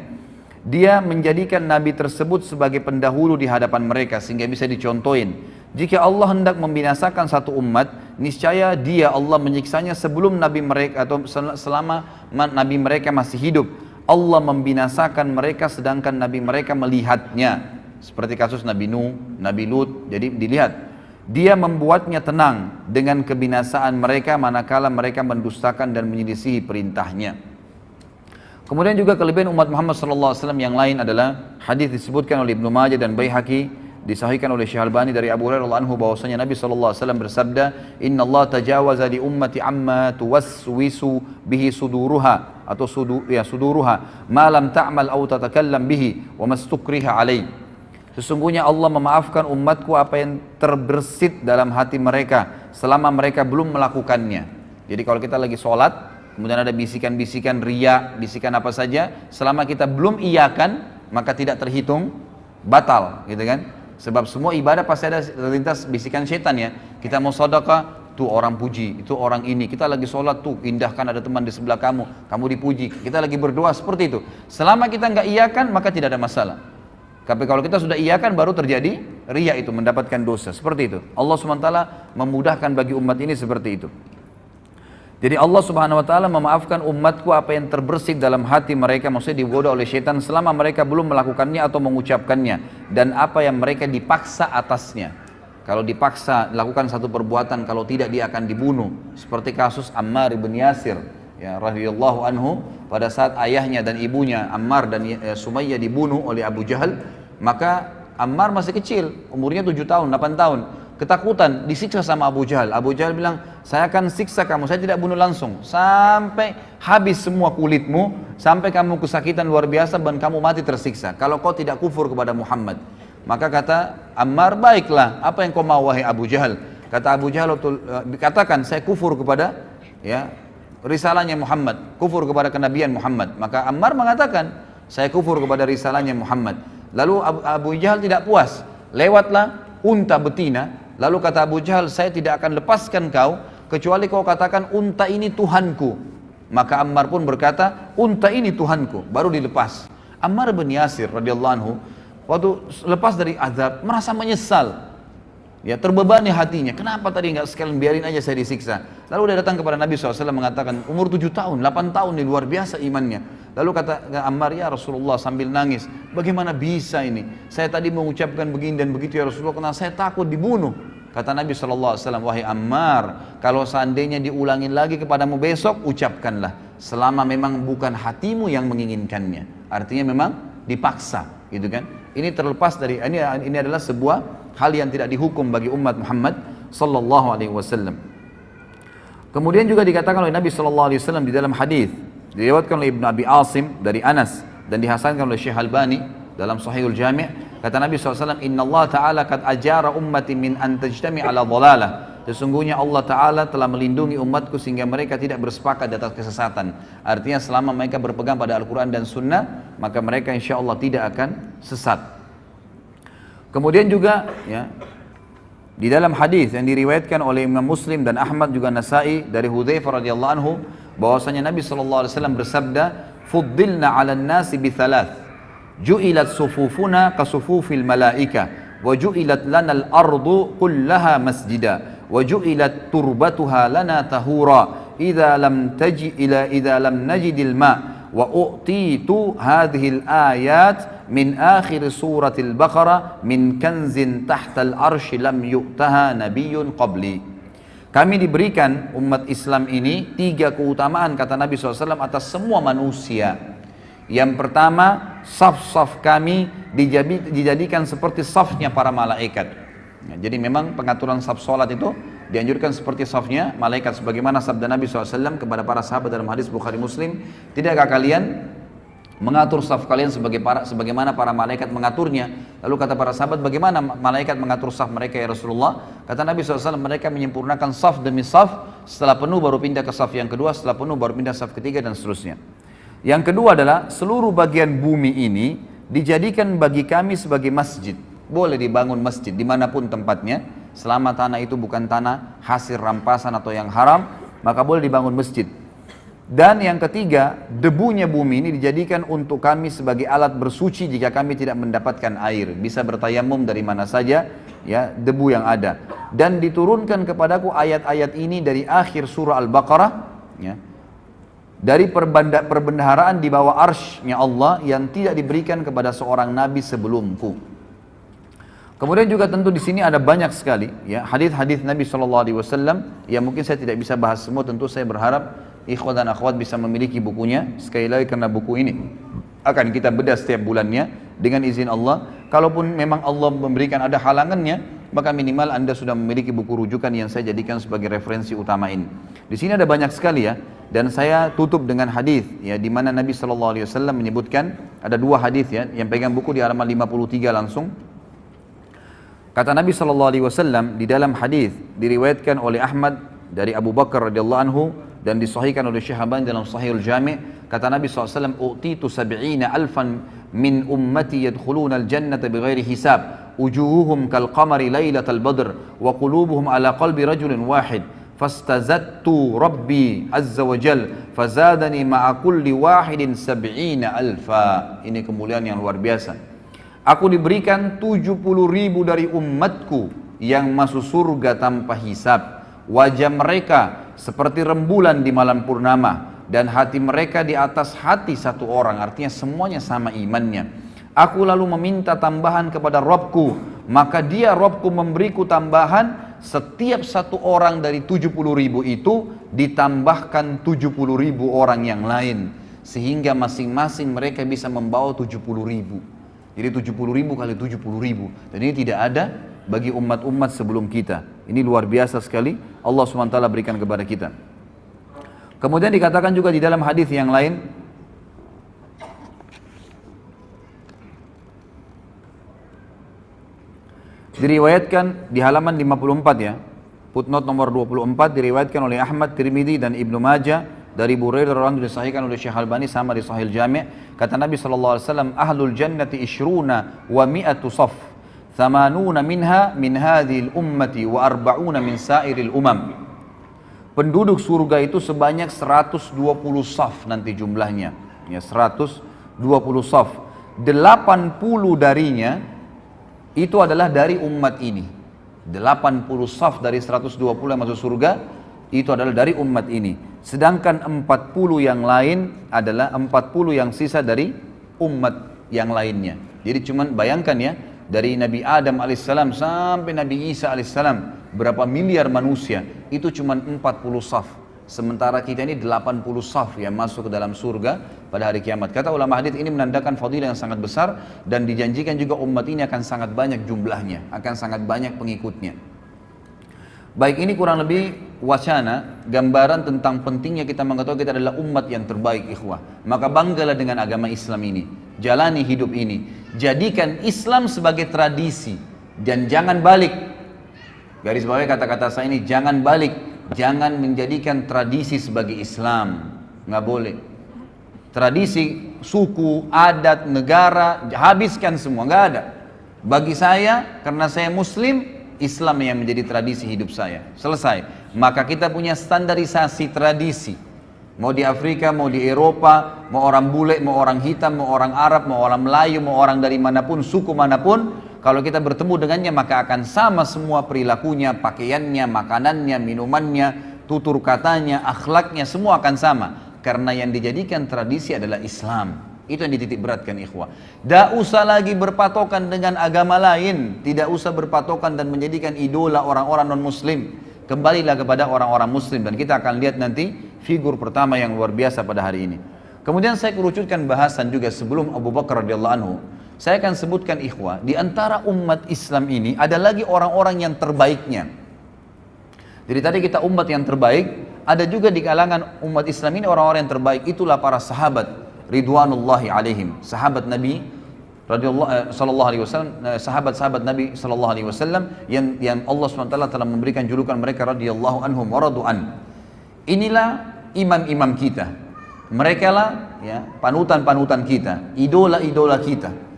Dia menjadikan Nabi tersebut sebagai pendahulu di hadapan mereka sehingga bisa dicontohin. Jika Allah hendak membinasakan satu umat, niscaya dia Allah menyiksanya sebelum Nabi mereka atau selama Nabi mereka masih hidup. Allah membinasakan mereka sedangkan Nabi mereka melihatnya. Seperti kasus Nabi Nuh, Nabi Lut, jadi dilihat. Dia membuatnya tenang dengan kebinasaan mereka manakala mereka mendustakan dan menyelisihi perintahnya. Kemudian juga kelebihan umat Muhammad SAW yang lain adalah hadis disebutkan oleh Ibnu Majah dan Baihaqi, disahihkan oleh Syekh Albani dari Abu Hurairah anhu bahwasanya Nabi SAW bersabda, Inna Allah tajawaza li ummati amma tuwaswisu bihi suduruha atau suduruha ma lam ta'mal aw tatakallam bihi wa mastukriha alaih. Sesungguhnya Allah memaafkan umatku apa yang terbersit dalam hati mereka selama mereka belum melakukannya. Jadi kalau kita lagi sholat kemudian ada bisikan-bisikan riya, bisikan apa saja, selama kita belum iyakan, maka tidak terhitung batal, gitu kan? Sebab semua ibadah pasti ada terlintas bisikan setan ya. Kita mau sedekah, tuh orang puji, itu orang ini. Kita lagi sholat tuh, indahkan ada teman di sebelah kamu, kamu dipuji. Kita lagi berdoa seperti itu. Selama kita nggak iyakan, maka tidak ada masalah. Tapi kalau kita sudah iyakan, baru terjadi riya itu, mendapatkan dosa. Seperti itu. Allah SWT memudahkan bagi umat ini seperti itu. Jadi Allah Subhanahu wa taala memaafkan umatku apa yang terbersih dalam hati mereka, maksudnya digoda oleh syaitan selama mereka belum melakukannya atau mengucapkannya, dan apa yang mereka dipaksa atasnya. Kalau dipaksa lakukan satu perbuatan, kalau tidak dia akan dibunuh. Seperti kasus Ammar bin Yasir ya radhiyallahu anhu, pada saat ayahnya dan ibunya Ammar dan Sumayyah dibunuh oleh Abu Jahal, maka Ammar masih kecil, umurnya 7 tahun, 8 tahun. Ketakutan, disiksa sama Abu Jahal. Abu Jahal bilang, saya akan siksa kamu, saya tidak bunuh langsung sampai habis semua kulitmu, sampai kamu kesakitan luar biasa dan kamu mati tersiksa kalau kau tidak kufur kepada Muhammad. Maka kata Ammar, baiklah, apa yang kau mau wahai Abu Jahal? Kata Abu Jahal, katakan saya kufur kepada ya risalahnya Muhammad, kufur kepada kenabian Muhammad. Maka Ammar mengatakan, saya kufur kepada risalahnya Muhammad. Lalu Abu Jahal tidak puas, lewatlah unta betina. Lalu kata Abu Jahal, saya tidak akan lepaskan kau kecuali kau katakan unta ini Tuhanku. Maka Ammar pun berkata, unta ini Tuhanku, baru dilepas. Ammar bin Yasir radhiyallahu anhu waktu lepas dari azab merasa menyesal, ya terbebani hatinya. Kenapa tadi nggak sekalian biarin aja saya disiksa? Lalu dia datang kepada Nabi SAW mengatakan, umur 7 tahun, 8 tahun ini luar biasa imannya. Lalu kata Ammar, ya Rasulullah sambil nangis, bagaimana bisa ini? Saya tadi mengucapkan begini dan begitu ya Rasulullah, karena saya takut dibunuh. Kata Nabi SAW, wahai Ammar, kalau seandainya diulangin lagi kepadamu besok, ucapkanlah. Selama memang bukan hatimu yang menginginkannya. Artinya memang dipaksa, gitu kan? Ini terlepas dari, ini adalah sebuah hal yang tidak dihukum bagi umat Muhammad sallallahu alaihi wasallam. Kemudian juga dikatakan oleh Nabi sallallahu alaihi wasallam di dalam hadis diriwayatkan oleh Ibnu Abi Asim dari Anas dan dihasankan oleh Syekh Albani dalam Sahihul Jami', kata Nabi SAW, Inna Allah Ta'ala qad ajara ummati min an tajtami ala dhalalah sesungguhnya Allah Ta'ala telah melindungi umatku sehingga mereka tidak bersepakat di atas kesesatan. Artinya selama mereka berpegang pada Al-Quran dan Sunnah, maka mereka insya Allah tidak akan sesat. Kemudian juga ya, di dalam hadis yang diriwayatkan oleh Imam Muslim dan Ahmad juga Nasai dari Hudzaifah radhiyallahu anhu, bahwasanya Nabi SAW bersabda, "Fuddilna 'alan nasi bi thalath, ju'ilat sufufuna ka sufufil malaika, wa ju'ilat lanal ardu kullaha masjida, wa ju'ilat turbatuha lana tahura, idza lam najidil ma, wa u'titu hadhil ayat min akhir suratil Baqarah min kanzin tahtal arshi lam yu'taha nabiyyun qabli." Kami diberikan umat Islam ini 3 keutamaan kata Nabi SAW atas semua manusia. Yang pertama, saf-saf kami dijadikan seperti safnya para malaikat. Ya, jadi memang pengaturan saf solat itu dianjurkan seperti safnya malaikat, sebagaimana sabda Nabi SAW kepada para sahabat dalam hadis Bukhari Muslim, tidakkah kalian mengatur saf kalian sebagaimana para malaikat mengaturnya? Lalu kata para sahabat, bagaimana malaikat mengatur saf mereka ya Rasulullah? Kata Nabi SAW, mereka menyempurnakan saf demi saf, setelah penuh baru pindah ke saf yang kedua, setelah penuh baru pindah saf ketiga, dan seterusnya. Yang kedua adalah seluruh bagian bumi ini dijadikan bagi kami sebagai masjid. Boleh dibangun masjid dimanapun tempatnya, selama tanah itu bukan tanah hasil rampasan atau yang haram, maka boleh dibangun masjid. Dan yang ketiga, debunya bumi ini dijadikan untuk kami sebagai alat bersuci jika kami tidak mendapatkan air. Bisa bertayamum dari mana saja, ya, debu yang ada. Dan diturunkan kepadaku ayat-ayat ini dari akhir surah Al-Baqarah, ya, dari perbendaharaan di bawah arsy-Nya Allah yang tidak diberikan kepada seorang nabi sebelumku. Kemudian juga tentu di sini ada banyak sekali ya hadis-hadis Nabi SAW yang mungkin saya tidak bisa bahas semua. Tentu saya berharap ikhwan dan akhwat bisa memiliki bukunya. Sekali lagi, karena buku ini akan kita bedah setiap bulannya dengan izin Allah. Kalaupun memang Allah memberikan ada halangannya, maka minimal Anda sudah memiliki buku rujukan yang saya jadikan sebagai referensi utama ini. Di sini ada banyak sekali ya, dan saya tutup dengan hadis ya, di mana Nabi SAW menyebutkan ada 2 hadis ya, yang pegang buku di halaman 53 langsung. Kata Nabi SAW di dalam hadis diriwayatkan oleh Ahmad dari Abu Bakar radhiyallahu anhu dan disahihkan oleh Syekh Albani dalam Sahihul Jami'. Kata Nabi SAW, "U'titu 70 alfan min ummati yadkhuluna al-jannata bighairi hisab, wujuhuhum kal qamari lailatal badr wa qulubuhum ala qalbi rajulin wahid. Fastazattu Rabbi azza wa jal fazadani ma'a kulli wahidin 70 alfa." Ini kemuliaan yang luar biasa. Aku diberikan 70.000 dari umatku yang masuk surga tanpa hisab. Wajah mereka seperti rembulan di malam purnama, dan hati mereka di atas hati satu orang, artinya semuanya sama imannya. Aku lalu meminta tambahan kepada Rabbku, maka dia Rabbku memberiku tambahan. Setiap satu orang dari 70.000 itu ditambahkan 70.000 orang yang lain, sehingga masing-masing mereka bisa membawa 70.000. Jadi 70.000 kali 70.000, dan ini tidak ada bagi umat-umat sebelum kita. Ini luar biasa sekali Allah SWT berikan kepada kita. Kemudian dikatakan juga di dalam hadis yang lain, diriwayatkan di halaman 54 ya, footnote nomor 24, diriwayatkan oleh Ahmad, Tirmidzi dan Ibnu Majah dari Burairah radhiyallahu anhu, disahihkan oleh Syekh Albani sama di Sahih Jami'. Kata Nabi SAW, "Ahlul jannati ishruna wa mi'atu saf, thamanuna minha min hadhil ummati wa arba'una min sairil umam." Penduduk surga itu sebanyak 120 saf nanti jumlahnya, ya, 120 saf. 80 darinya itu adalah dari umat ini. 80 saf dari 120 yang masuk surga itu adalah dari umat ini. Sedangkan 40 yang lain adalah 40 yang sisa dari umat yang lainnya. Jadi cuman bayangkan ya, dari Nabi Adam alaihissalam sampai Nabi Isa alaihissalam, berapa miliar manusia, itu cuman 40 saf. Sementara kita ini 80 saf yang masuk ke dalam surga pada hari kiamat. Kata ulama hadis, ini menandakan fadilah yang sangat besar, dan dijanjikan juga umat ini akan sangat banyak jumlahnya, akan sangat banyak pengikutnya. Baik, ini kurang lebih wacana, gambaran tentang pentingnya kita mengetahui kita adalah umat yang terbaik, ikhwah. Maka banggalah dengan agama Islam ini, jalani hidup ini, jadikan Islam sebagai tradisi, dan jangan balik. Garis bawah kata-kata saya ini, jangan balik, jangan menjadikan tradisi sebagai Islam, nggak boleh. Tradisi, suku, adat, negara, habiskan semua, nggak ada. Bagi saya, karena saya Muslim, Islam yang menjadi tradisi hidup saya. Selesai. Maka kita punya standarisasi tradisi. Mau di Afrika, mau di Eropa, mau orang bule, mau orang hitam, mau orang Arab, mau orang Melayu, mau orang dari manapun, suku manapun. Kalau kita bertemu dengannya maka akan sama semua perilakunya, pakaiannya, makanannya, minumannya, tutur katanya, akhlaknya, semua akan sama. Karena yang dijadikan tradisi adalah Islam. Itu yang dititik beratkan ikhwah. Tidak usah lagi berpatokan dengan agama lain. Tidak usah berpatokan dan menjadikan idola orang-orang non-muslim. Kembalilah kepada orang-orang muslim. Dan kita akan lihat nanti figur pertama yang luar biasa pada hari ini. Kemudian saya kerucutkan bahasan juga sebelum Abu Bakar radhiyallahu anhu. Saya akan sebutkan ikhwah, di antara umat Islam ini ada lagi orang-orang yang terbaiknya. Jadi tadi kita umat yang terbaik, ada juga di kalangan umat Islam ini orang-orang yang terbaik, itulah para sahabat ridwanullahi alaihim, sahabat Nabi sallallahu alaihi wasallam, sahabat-sahabat Nabi sallallahu alaihi wasallam yang Allah SWT telah memberikan julukan mereka radhiyallahu anhum wa radu'an. Inilah imam-imam kita. Mereka lah ya, panutan-panutan kita, idola-idola kita.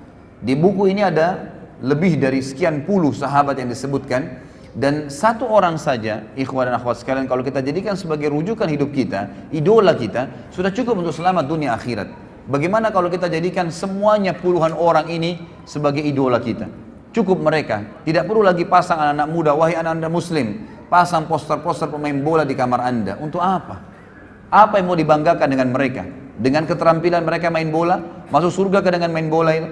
Di buku ini ada lebih dari sekian puluh sahabat yang disebutkan, dan satu orang saja, ikhwan dan akhwat sekalian, kalau kita jadikan sebagai rujukan hidup kita, idola kita, sudah cukup untuk selamat dunia akhirat. Bagaimana kalau kita jadikan semuanya puluhan orang ini sebagai idola kita? Cukup mereka, tidak perlu lagi pasang anak-anak muda, wahai anak-anak muslim, pasang poster-poster pemain bola di kamar anda. Untuk apa? Apa yang mau dibanggakan dengan mereka? Dengan keterampilan mereka main bola? Masuk surga ke dengan main bola itu?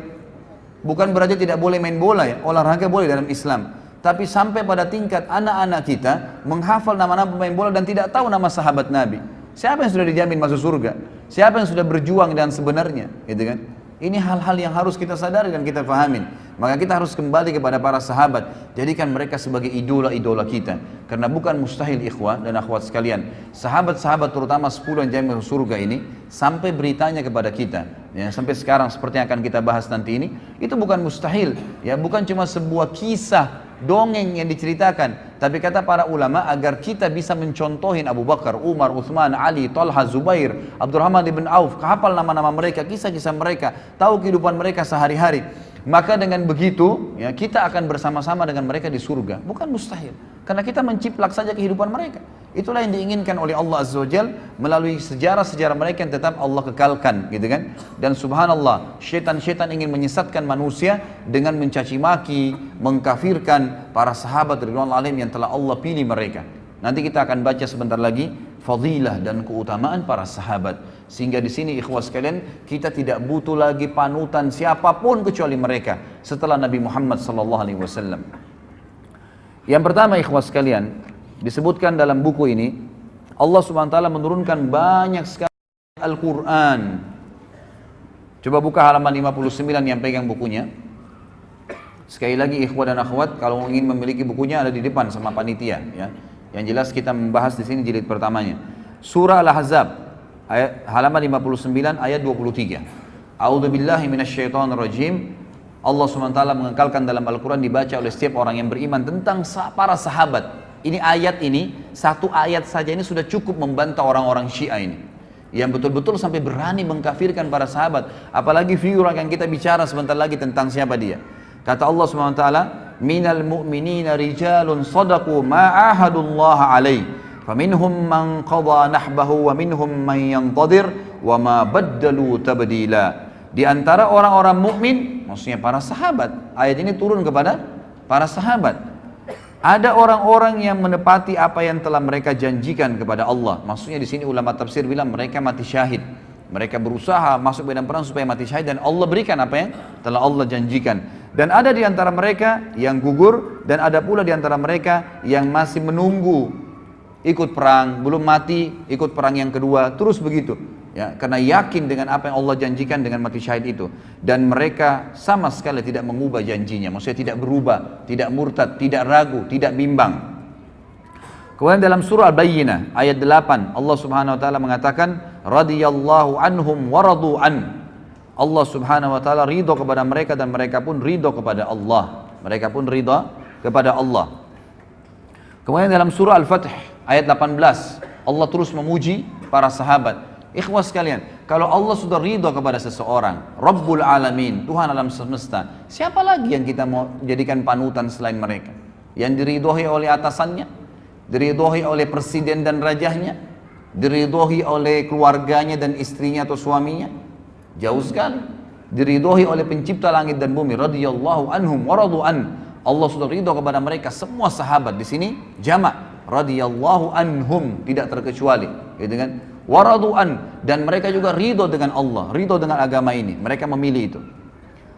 Bukan berarti tidak boleh main bola ya, olahraga boleh dalam Islam. Tapi sampai pada tingkat anak-anak kita menghafal nama-nama pemain bola dan tidak tahu nama sahabat Nabi. Siapa yang sudah dijamin masuk surga? Siapa yang sudah berjuang dan sebenarnya? Gitu kan? Ini hal-hal yang harus kita sadari dan kita fahamin. Maka kita harus kembali kepada para sahabat. Jadikan mereka sebagai idola-idola kita. Karena bukan mustahil ikhwah dan akhwat sekalian. Sahabat-sahabat terutama 10 yang jamin masuk surga ini. Sampai beritanya kepada kita. Ya, sampai sekarang seperti yang akan kita bahas nanti ini. Itu bukan mustahil. Ya, bukan cuma sebuah kisah, dongeng yang diceritakan. Tapi kata para ulama agar kita bisa mencontohin Abu Bakar, Umar, Uthman, Ali, Talha, Zubair, Abdurrahman ibn Auf, hafal nama-nama mereka, kisah-kisah mereka, tahu kehidupan mereka sehari-hari. Maka dengan begitu ya, kita akan bersama-sama dengan mereka di surga. Bukan mustahil. Karena kita menciplak saja kehidupan mereka. Itulah yang diinginkan oleh Allah Azza wa Jal melalui sejarah-sejarah mereka yang tetap Allah kekalkan, gitu kan? Dan subhanallah, syaitan-syaitan ingin menyesatkan manusia dengan mencaci maki, mengkafirkan para sahabat ridwanul alaihim yang telah Allah pilih mereka. Nanti kita akan baca sebentar lagi fadilah dan keutamaan para sahabat. Sehingga di sini ikhwas sekalian, kita tidak butuh lagi panutan siapapun kecuali mereka setelah Nabi Muhammad sallallahu alaihi wasallam. Yang pertama ikhwas sekalian, disebutkan dalam buku ini, Allah Subhanahu wa taala menurunkan banyak sekali Al-Qur'an. Coba buka halaman 59 yang pegang bukunya. Sekali lagi ikhwah dan akhwat, kalau ingin memiliki bukunya ada di depan sama panitia ya. Yang jelas kita membahas di sini jilid pertamanya. Surah Al-Ahzab halaman 59 ayat 23. A'udzubillahi minasyaitonirrajim. Allah SWT mengekalkan dalam Al-Quran dibaca oleh setiap orang yang beriman tentang para sahabat. Ini ayat ini, satu ayat saja ini sudah cukup membantah orang-orang Syiah ini. Yang betul-betul sampai berani mengkafirkan para sahabat. Apalagi figur yang kita bicara sebentar lagi tentang siapa dia. Kata Allah SWT, minal mu'minina rijalun sadaqu ma'ahadullah alaih. Faminhum man qadha nahbahu wa minhum man yantadir wa ma baddalu tabdila. Di antara orang-orang mukmin, maksudnya para sahabat. Ayat ini turun kepada para sahabat. Ada orang-orang yang menepati apa yang telah mereka janjikan kepada Allah. Maksudnya di sini ulama tafsir bilang mereka mati syahid. Mereka berusaha masuk medan perang supaya mati syahid dan Allah berikan apa yang telah Allah janjikan. Dan ada di antara mereka yang gugur dan ada pula di antara mereka yang masih menunggu ikut perang, belum mati, ikut perang yang kedua, terus begitu. Ya, karena yakin dengan apa yang Allah janjikan dengan mati syahid itu. Dan mereka sama sekali tidak mengubah janjinya. Maksudnya tidak berubah, tidak murtad, tidak ragu, tidak bimbang. Kemudian dalam surah Al-Bayyinah ayat 8 Allah Subhanahu wa taala mengatakan radhiyallahu anhum wa radu an. Allah Subhanahu wa taala ridha kepada mereka dan mereka pun ridha kepada Allah. Mereka pun ridha kepada Allah. Kemudian dalam surah Al-Fath ayat 18, Allah terus memuji para sahabat. Ikhwas sekalian, kalau Allah sudah ridha kepada seseorang, Rabbul Alamin, Tuhan alam semesta, siapa lagi yang kita mau jadikan panutan selain mereka? Yang diridhoi oleh atasannya, diridhoi oleh presiden dan rajahnya, diridhoi oleh keluarganya dan istrinya atau suaminya? Jauh sekali. Diridhoi oleh pencipta langit dan bumi, radhiyallahu anhum wa radu an. Allah sudah ridha kepada mereka semua sahabat. Di sini jamak, radhiyallahu anhum, tidak terkecuali, gitu kan? Wa radu an, dan mereka juga ridha dengan Allah, ridha dengan agama ini. Mereka memilih itu.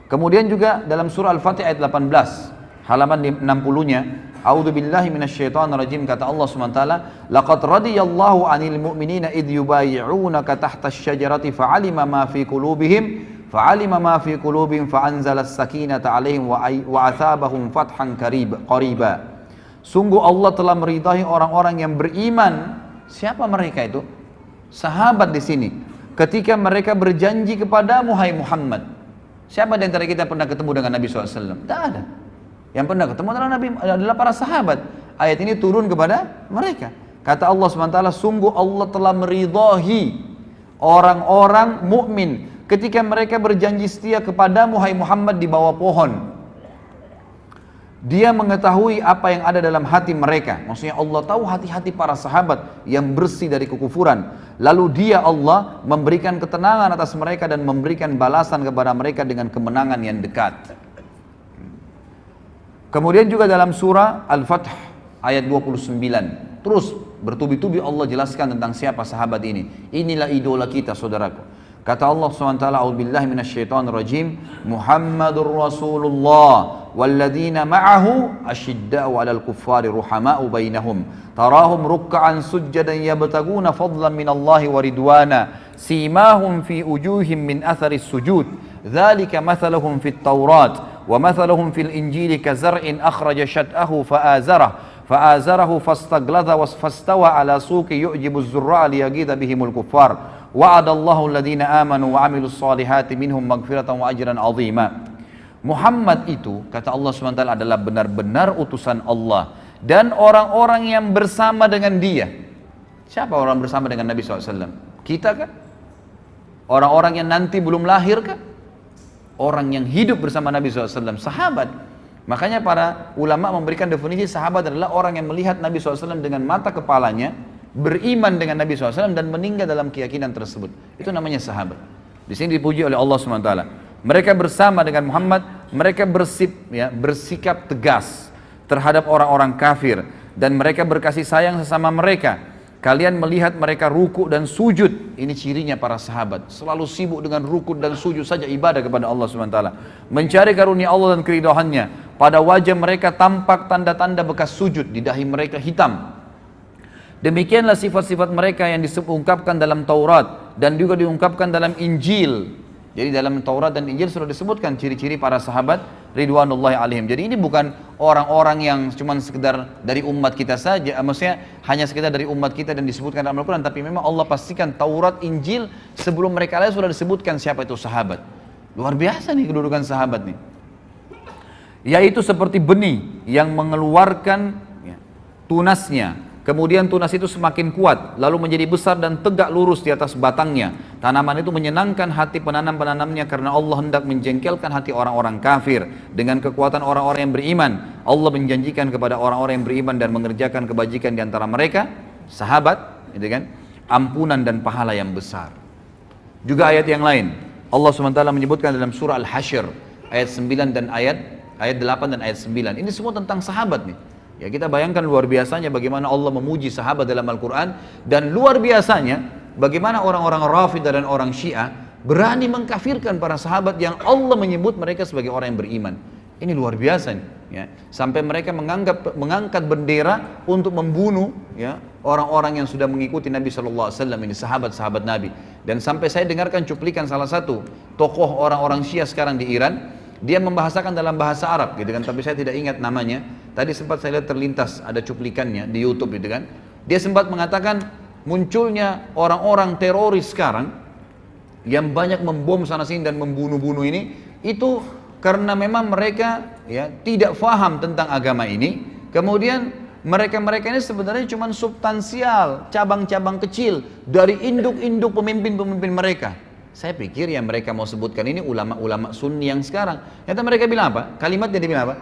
Kemudian juga dalam surah Al-Fatih ayat 18, halaman 60-nya, A'udzu billahi minasyaitonir rajim, kata Allah SWT, laqad radiyallahu 'anil mu'minina id yubayyi'unaka tahta asy-syajarati fa'alima ma fi qulubihim fa'anzala as-sakinata 'alaihim wa athabahum fathan qariba. Sungguh Allah telah meridai orang-orang yang beriman. Siapa mereka itu? Sahabat di sini. Ketika mereka berjanji kepadamu, hai Muhammad. Siapa di antara kita pernah ketemu dengan Nabi SAW? Tidak ada. Yang pernah ketemu adalah para sahabat. Ayat ini turun kepada mereka. Kata Allah SWT, sungguh Allah telah meridai orang-orang mukmin ketika mereka berjanji setia kepadamu, hai Muhammad, di bawah pohon. Dia mengetahui apa yang ada dalam hati mereka. Maksudnya Allah tahu hati-hati para sahabat yang bersih dari kekufuran. Lalu dia, Allah, memberikan ketenangan atas mereka dan memberikan balasan kepada mereka dengan kemenangan yang dekat. Kemudian juga dalam surah Al-Fath ayat 29. Terus bertubi-tubi Allah jelaskan tentang siapa sahabat ini. Inilah idola kita, saudaraku. Kata Allah SWT, A'udzubillahi minasyaitonirrajim, Muhammadur Rasulullah walladzina ma'ahu asyidda'u 'alal kuffari ruhama'u bainahum tarahum ruk'an sujjadan yabtaguna fadlan minallahi wa ridwana simahum fi wujuhim min atharis sujud dzalika mathaluhum fit taurat wa mathaluhum fil injili kazar'in akhraja syat'ahu fa'azarahu fastagladha fastawa 'ala suqi yu'jibu az-zurra'a liyaghidha bihimul kuffar wa'adallahu alladhina amanu wa 'amilus solihati minhum maghfiratan wa ajran 'azima. Muhammad itu, kata Allah SWT, adalah benar-benar utusan Allah dan orang-orang yang bersama dengan dia. Siapa orang bersama dengan Nabi SAW? Kita kan? Orang-orang yang nanti belum lahir kan? Orang yang hidup bersama Nabi SAW, sahabat. Makanya para ulama memberikan definisi sahabat adalah orang yang melihat Nabi SAW dengan mata kepalanya, beriman dengan Nabi SAW dan meninggal dalam keyakinan tersebut. Itu namanya sahabat. Di sini dipuji oleh Allah SWT. Mereka bersama dengan Muhammad, mereka bersikap tegas terhadap orang-orang kafir dan mereka berkasih sayang sesama mereka. Kalian melihat mereka ruku dan sujud. Ini cirinya para sahabat. Selalu sibuk dengan ruku dan sujud saja, ibadah kepada Allah SWT. Mencari karunia Allah dan keridhaannya. Pada wajah mereka tampak tanda-tanda bekas sujud, di dahi mereka hitam. Demikianlah sifat-sifat mereka yang diungkapkan dalam Taurat dan juga diungkapkan dalam Injil. Jadi dalam Taurat dan Injil sudah disebutkan ciri-ciri para sahabat ridwanullahi alaihim. Jadi ini bukan orang-orang yang cuma sekedar dari umat kita saja, maksudnya hanya sekedar dari umat kita dan disebutkan dalam Al-Quran, tapi memang Allah pastikan Taurat, Injil sebelum mereka lahir sudah disebutkan siapa itu sahabat. Luar biasa nih kedudukan sahabat nih. Yaitu seperti benih yang mengeluarkan tunasnya. Kemudian tunas itu semakin kuat, lalu menjadi besar dan tegak lurus di atas batangnya. Tanaman itu menyenangkan hati penanam-penanamnya karena Allah hendak menjengkelkan hati orang-orang kafir. Dengan kekuatan orang-orang yang beriman, Allah menjanjikan kepada orang-orang yang beriman dan mengerjakan kebajikan di antara mereka, sahabat, gitu kan, ampunan dan pahala yang besar. Juga ayat yang lain, Allah SWT menyebutkan dalam surah Al-Hasyr, ayat 9 dan ayat 8 dan ayat 9. Ini semua tentang sahabat nih. Ya, kita bayangkan luar biasanya bagaimana Allah memuji sahabat dalam Al-Quran, dan luar biasanya bagaimana orang-orang Rafidah dan orang Syiah berani mengkafirkan para sahabat yang Allah menyebut mereka sebagai orang yang beriman. Ini luar biasa nih, ya. Sampai mereka mengangkat bendera untuk membunuh, ya, orang-orang yang sudah mengikuti Nabi SAW, ini sahabat-sahabat Nabi. Dan sampai saya dengarkan cuplikan salah satu tokoh orang-orang Syiah sekarang di Iran, dia membahasakan dalam bahasa Arab, gitu kan, tapi saya tidak ingat namanya. Tadi sempat saya lihat terlintas ada cuplikannya di YouTube, gitu kan. Dia sempat mengatakan munculnya orang-orang teroris sekarang yang banyak membom sana sini dan membunuh-bunuh ini, itu karena memang mereka, ya, tidak faham tentang agama ini. Kemudian Mereka-mereka ini sebenarnya cuma substansial, cabang-cabang kecil dari induk-induk pemimpin-pemimpin mereka. Saya pikir yang mereka mau sebutkan ini ulama-ulama sunni yang sekarang. Ternyata mereka bilang apa? Kalimatnya dia bilang apa?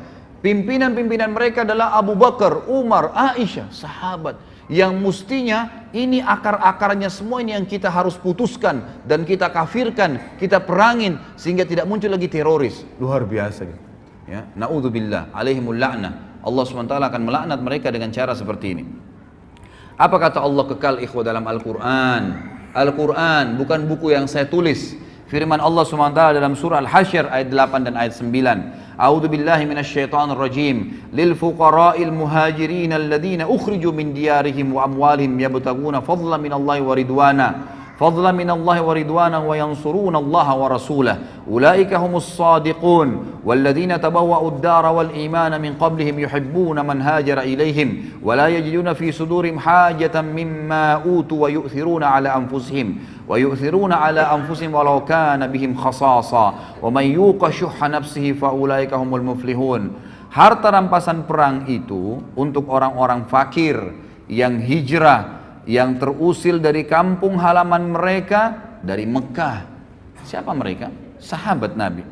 Pimpinan-pimpinan mereka adalah Abu Bakar, Umar, Aisyah, sahabat. Yang mestinya ini akar-akarnya semua ini yang kita harus putuskan dan kita kafirkan, kita perangin sehingga tidak muncul lagi teroris. Luar biasa gitu. Ya, naudzubillah, alaihimul la'nah. Allah SWT akan melaknat mereka dengan cara seperti ini. Apa kata Allah kekal ikhwah dalam Al-Quran? Al-Quran bukan buku yang saya tulis. Firman Allah SWT dalam surah Al-Hasyr ayat 8 dan ayat 9. A'udzu billahi minasyaitonir rajim. Lil fuqara'il muhajirin alladziina ukhriju min diyarihim wa amwalihim yabtaguna fadlan minallahi wa ridwana. فضلا من الله ورضوانا وينصرون الله ورسوله أولئك هم الصادقون والذين تبوأوا الدار والإيمان من قبلهم يحبون من هاجر إليهم ولا يجدون في صدورهم حاجة مما أوتوا ويؤثرون على أنفسهم ولو كان بهم خصاصة ومن يوق شح نفسه فأولئك هم المفلحون. Harta rampasan perang itu untuk orang-orang fakir yang hijrah, yang terusir dari kampung halaman mereka dari Mekah. Siapa mereka? Sahabat Nabi.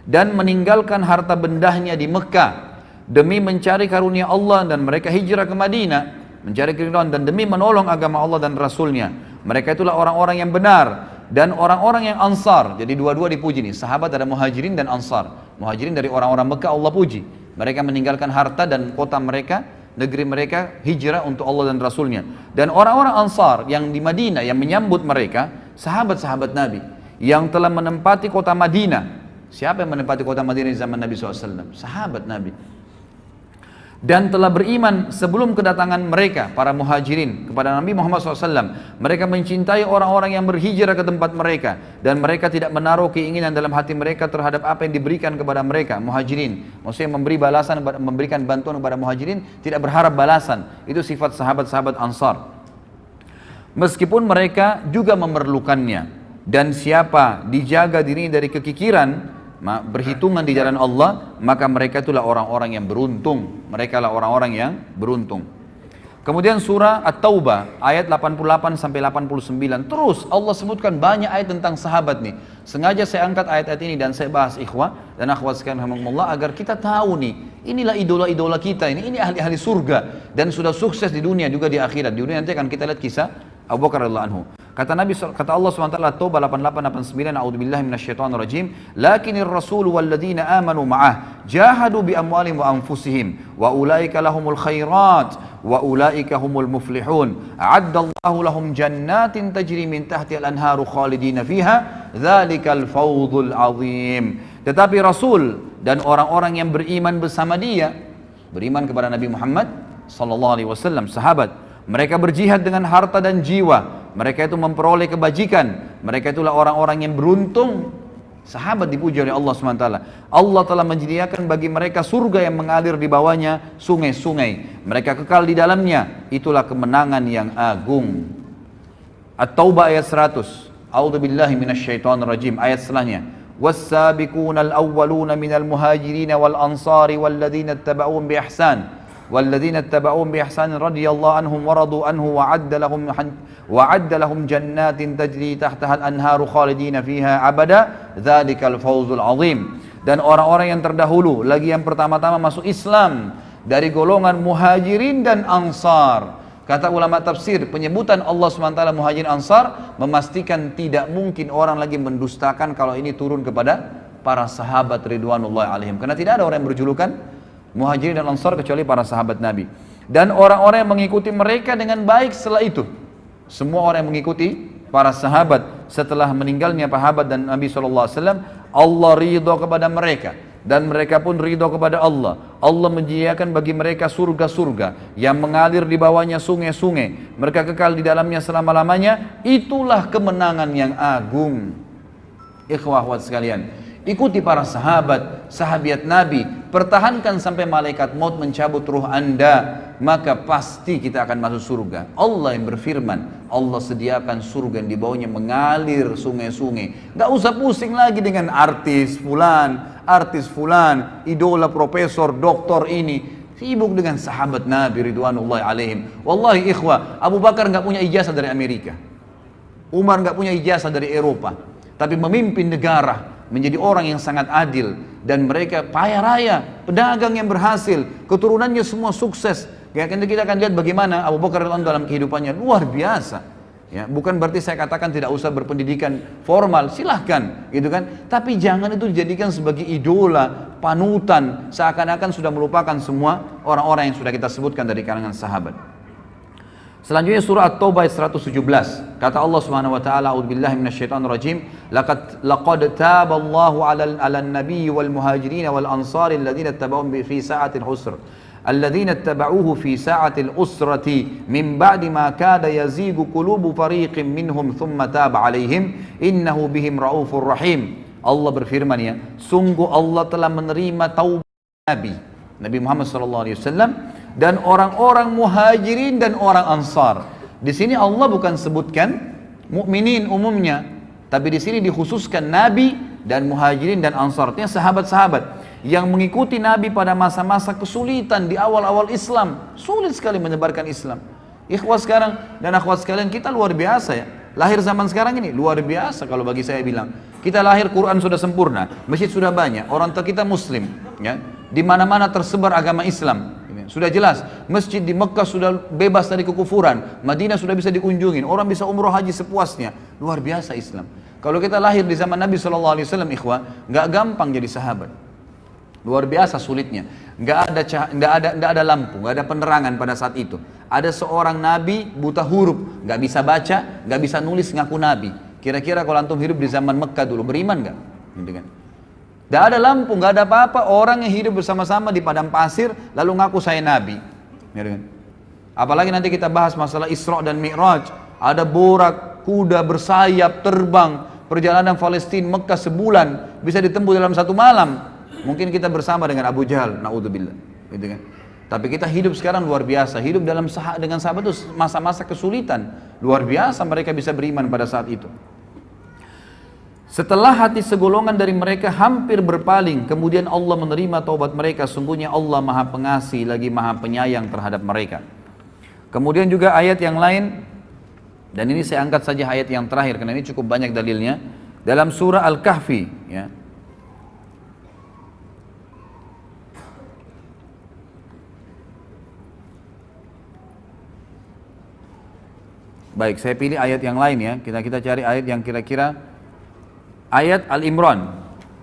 Dan meninggalkan harta bendahnya di Mekah demi mencari karunia Allah, dan mereka hijrah ke Madinah mencari keridhaan dan demi menolong agama Allah dan Rasulnya. Mereka itulah orang-orang yang benar dan orang-orang yang Ansar. Jadi dua-dua dipuji nih. Sahabat ada Muhajirin dan Ansar. Muhajirin dari orang-orang Mekah Allah puji. Mereka meninggalkan harta dan kota mereka, negeri mereka, hijrah untuk Allah dan Rasulnya. Dan orang-orang Ansar yang di Madinah yang menyambut mereka, sahabat-sahabat Nabi yang telah menempati kota Madinah. Siapa yang menempati kota Madinah di zaman Nabi SAW? Sahabat Nabi. Dan telah beriman sebelum kedatangan mereka, para muhajirin, kepada Nabi Muhammad SAW. Mereka mencintai orang-orang yang berhijrah ke tempat mereka, dan mereka tidak menaruh keinginan dalam hati mereka terhadap apa yang diberikan kepada mereka, muhajirin. Maksudnya memberi balasan, memberikan bantuan kepada muhajirin, tidak berharap balasan. Itu sifat sahabat-sahabat Ansar. Meskipun mereka juga memerlukannya. Dan siapa dijaga dirinya dari kekikiran, berhitungan di jalan Allah, maka mereka itulah orang-orang yang beruntung. Mereka lah orang-orang yang beruntung. Kemudian surah At-Taubah ayat 88 sampai 89. Terus Allah sebutkan banyak ayat tentang sahabat nih. Sengaja saya angkat ayat-ayat ini dan saya bahas ikhwah dan akhwat sekalian rahimakumullah agar kita tahu nih, inilah idola-idola kita ini ahli-ahli surga dan sudah sukses di dunia juga di akhirat. Di dunia nanti akan kita lihat kisah Abu Bakar radhiyallahu anhu. Kata Allah SWT, Taubah 88-89, A'udzubillahi minasyaitonirrajim, lakinir rasul walladzina amanu ma'ah jahadu bi amwalihim wa anfusihim wa ulaika lahumul khairat wa ulaika humul muflihun. A'addallahu lahum jannatin tajri min tahtiha al-anharu khalidina fiha, dzalikal fawzul azim. Tetapi Rasul dan orang-orang yang beriman bersama dia, beriman kepada Nabi Muhammad sallallahu alaihi wasallam, sahabat, mereka berjihad dengan harta dan jiwa. Mereka itu memperoleh kebajikan. Mereka itulah orang-orang yang beruntung. Sahabat dipuji oleh Allah SWT. Allah telah menyediakan bagi mereka surga yang mengalir di bawahnya sungai-sungai. Mereka kekal di dalamnya. Itulah kemenangan yang agung. At-Taubah ayat 100. A'udzubillahi minasyaitonirrajim. Ayat setelahnya. Was-sabiquna al-awwaluna minal muhajirin wal ansari walladzina ittaba'uhum bi ihsan. والذين اتبعوهم بإحسان رضي الله عنهم ورضوا عنه وعد لهم جنات تجري تحتها الأنهار خالدين فيها أبدا ذلك الفوز العظيم. Dan orang-orang yang terdahulu lagi yang pertama-tama masuk Islam dari golongan muhajirin dan ansar. Kata ulama tafsir, penyebutan Allah SWT muhajirin ansar memastikan tidak mungkin orang lagi mendustakan kalau ini turun kepada para sahabat ridwanullah alaihim, karena tidak ada orang yang berjulukan Muhajirin dan Ansar kecuali para sahabat Nabi. Dan orang-orang yang mengikuti mereka dengan baik setelah itu. Semua orang yang mengikuti para sahabat setelah meninggalnya sahabat dan Nabi SAW, Allah ridho kepada mereka. Dan mereka pun ridho kepada Allah. Allah menyediakan bagi mereka surga-surga yang mengalir di bawahnya sungai-sungai. Mereka kekal di dalamnya selama-lamanya. Itulah kemenangan yang agung. Ikhwah akhwat sekalian, ikuti para sahabat, sahabiat Nabi, pertahankan sampai malaikat maut mencabut ruh anda, maka pasti kita akan masuk surga. Allah yang berfirman, Allah sediakan surga yang di bawahnya mengalir sungai-sungai. Gak usah pusing lagi dengan artis fulan, idola profesor, doktor ini. Sibuk dengan sahabat Nabi ridwanullahi alaihim. Wallahi ikhwah, Abu Bakar nggak punya ijazah dari Amerika. Umar nggak punya ijazah dari Eropa. Tapi memimpin negara, menjadi orang yang sangat adil. Dan mereka kaya raya, pedagang yang berhasil, keturunannya semua sukses. Kita akan lihat bagaimana Abu Bakar radhiyallahu anhu dalam kehidupannya luar biasa. Ya, bukan berarti saya katakan tidak usah berpendidikan formal, silahkan, gitu kan. Tapi jangan itu dijadikan sebagai idola, panutan, seakan-akan sudah melupakan semua orang-orang yang sudah kita sebutkan dari kalangan sahabat. Selanjutnya surah At-Taubah 117. Kata Allah Subhanahu wa taala, "A'udzubillahi minasyaitonir rajim. Laqad taballahu 'alan nabiyyi wal muhajirin wal ansari alladziina ittaba'uhum fi sa'atil usr. Alladziina ittaba'uhu fi sa'atil usrati min ba'di ma kada yazigu qulubu fariqin minhum thumma taba 'alaihim innahu bihim raufur rahim." Allah berfirman ya, sungguh Allah telah menerima taubat Nabi Muhammad SAW dan orang-orang muhajirin dan orang ansar. Di sini Allah bukan sebutkan mukminin umumnya, tapi di sini dikhususkan Nabi dan muhajirin dan ansar. Artinya sahabat-sahabat yang mengikuti Nabi pada masa-masa kesulitan di awal-awal Islam. Sulit sekali menyebarkan Islam. Ikhwah sekarang dan akhwat sekalian, kita luar biasa ya. Lahir zaman sekarang ini luar biasa kalau bagi saya bilang. Kita lahir Quran sudah sempurna, masjid sudah banyak, orang tua kita muslim, ya. Di mana-mana tersebar agama Islam. Sudah jelas, masjid di Mekah sudah bebas dari kekufuran, Madinah sudah bisa dikunjungin, orang bisa umroh haji sepuasnya. Luar biasa Islam. Kalau kita lahir di zaman Nabi SAW, ikhwah, nggak gampang jadi sahabat. Luar biasa sulitnya. Nggak ada lampu, nggak ada penerangan pada saat itu. Ada seorang nabi buta huruf, nggak bisa baca, nggak bisa nulis, ngaku nabi. Kira-kira kalau antum hidup di zaman Mekah dulu, beriman nggak? Gitu kan? Nggak ada lampu, nggak ada apa-apa. Orang yang hidup bersama-sama di padang pasir, lalu ngaku saya nabi. Gitu kan? Apalagi nanti kita bahas masalah Isra dan Mi'raj. Ada borak, kuda bersayap, terbang, perjalanan Palestina Mekah sebulan bisa ditempuh dalam satu malam. Mungkin kita bersama dengan Abu Jahal, naudzubillah, gitu kan. Tapi kita hidup sekarang luar biasa, hidup dengan sahabat itu masa-masa kesulitan, luar biasa mereka bisa beriman pada saat itu. Setelah hati segolongan dari mereka hampir berpaling, kemudian Allah menerima taubat mereka. Sungguhnya Allah Maha Pengasih lagi Maha Penyayang terhadap mereka. Kemudian juga ayat yang lain, dan ini saya angkat saja ayat yang terakhir karena ini cukup banyak dalilnya. Dalam surah Al-Kahfi, ya. Baik, saya pilih ayat yang lain ya. Kita cari ayat yang kira-kira ayat Al-Imran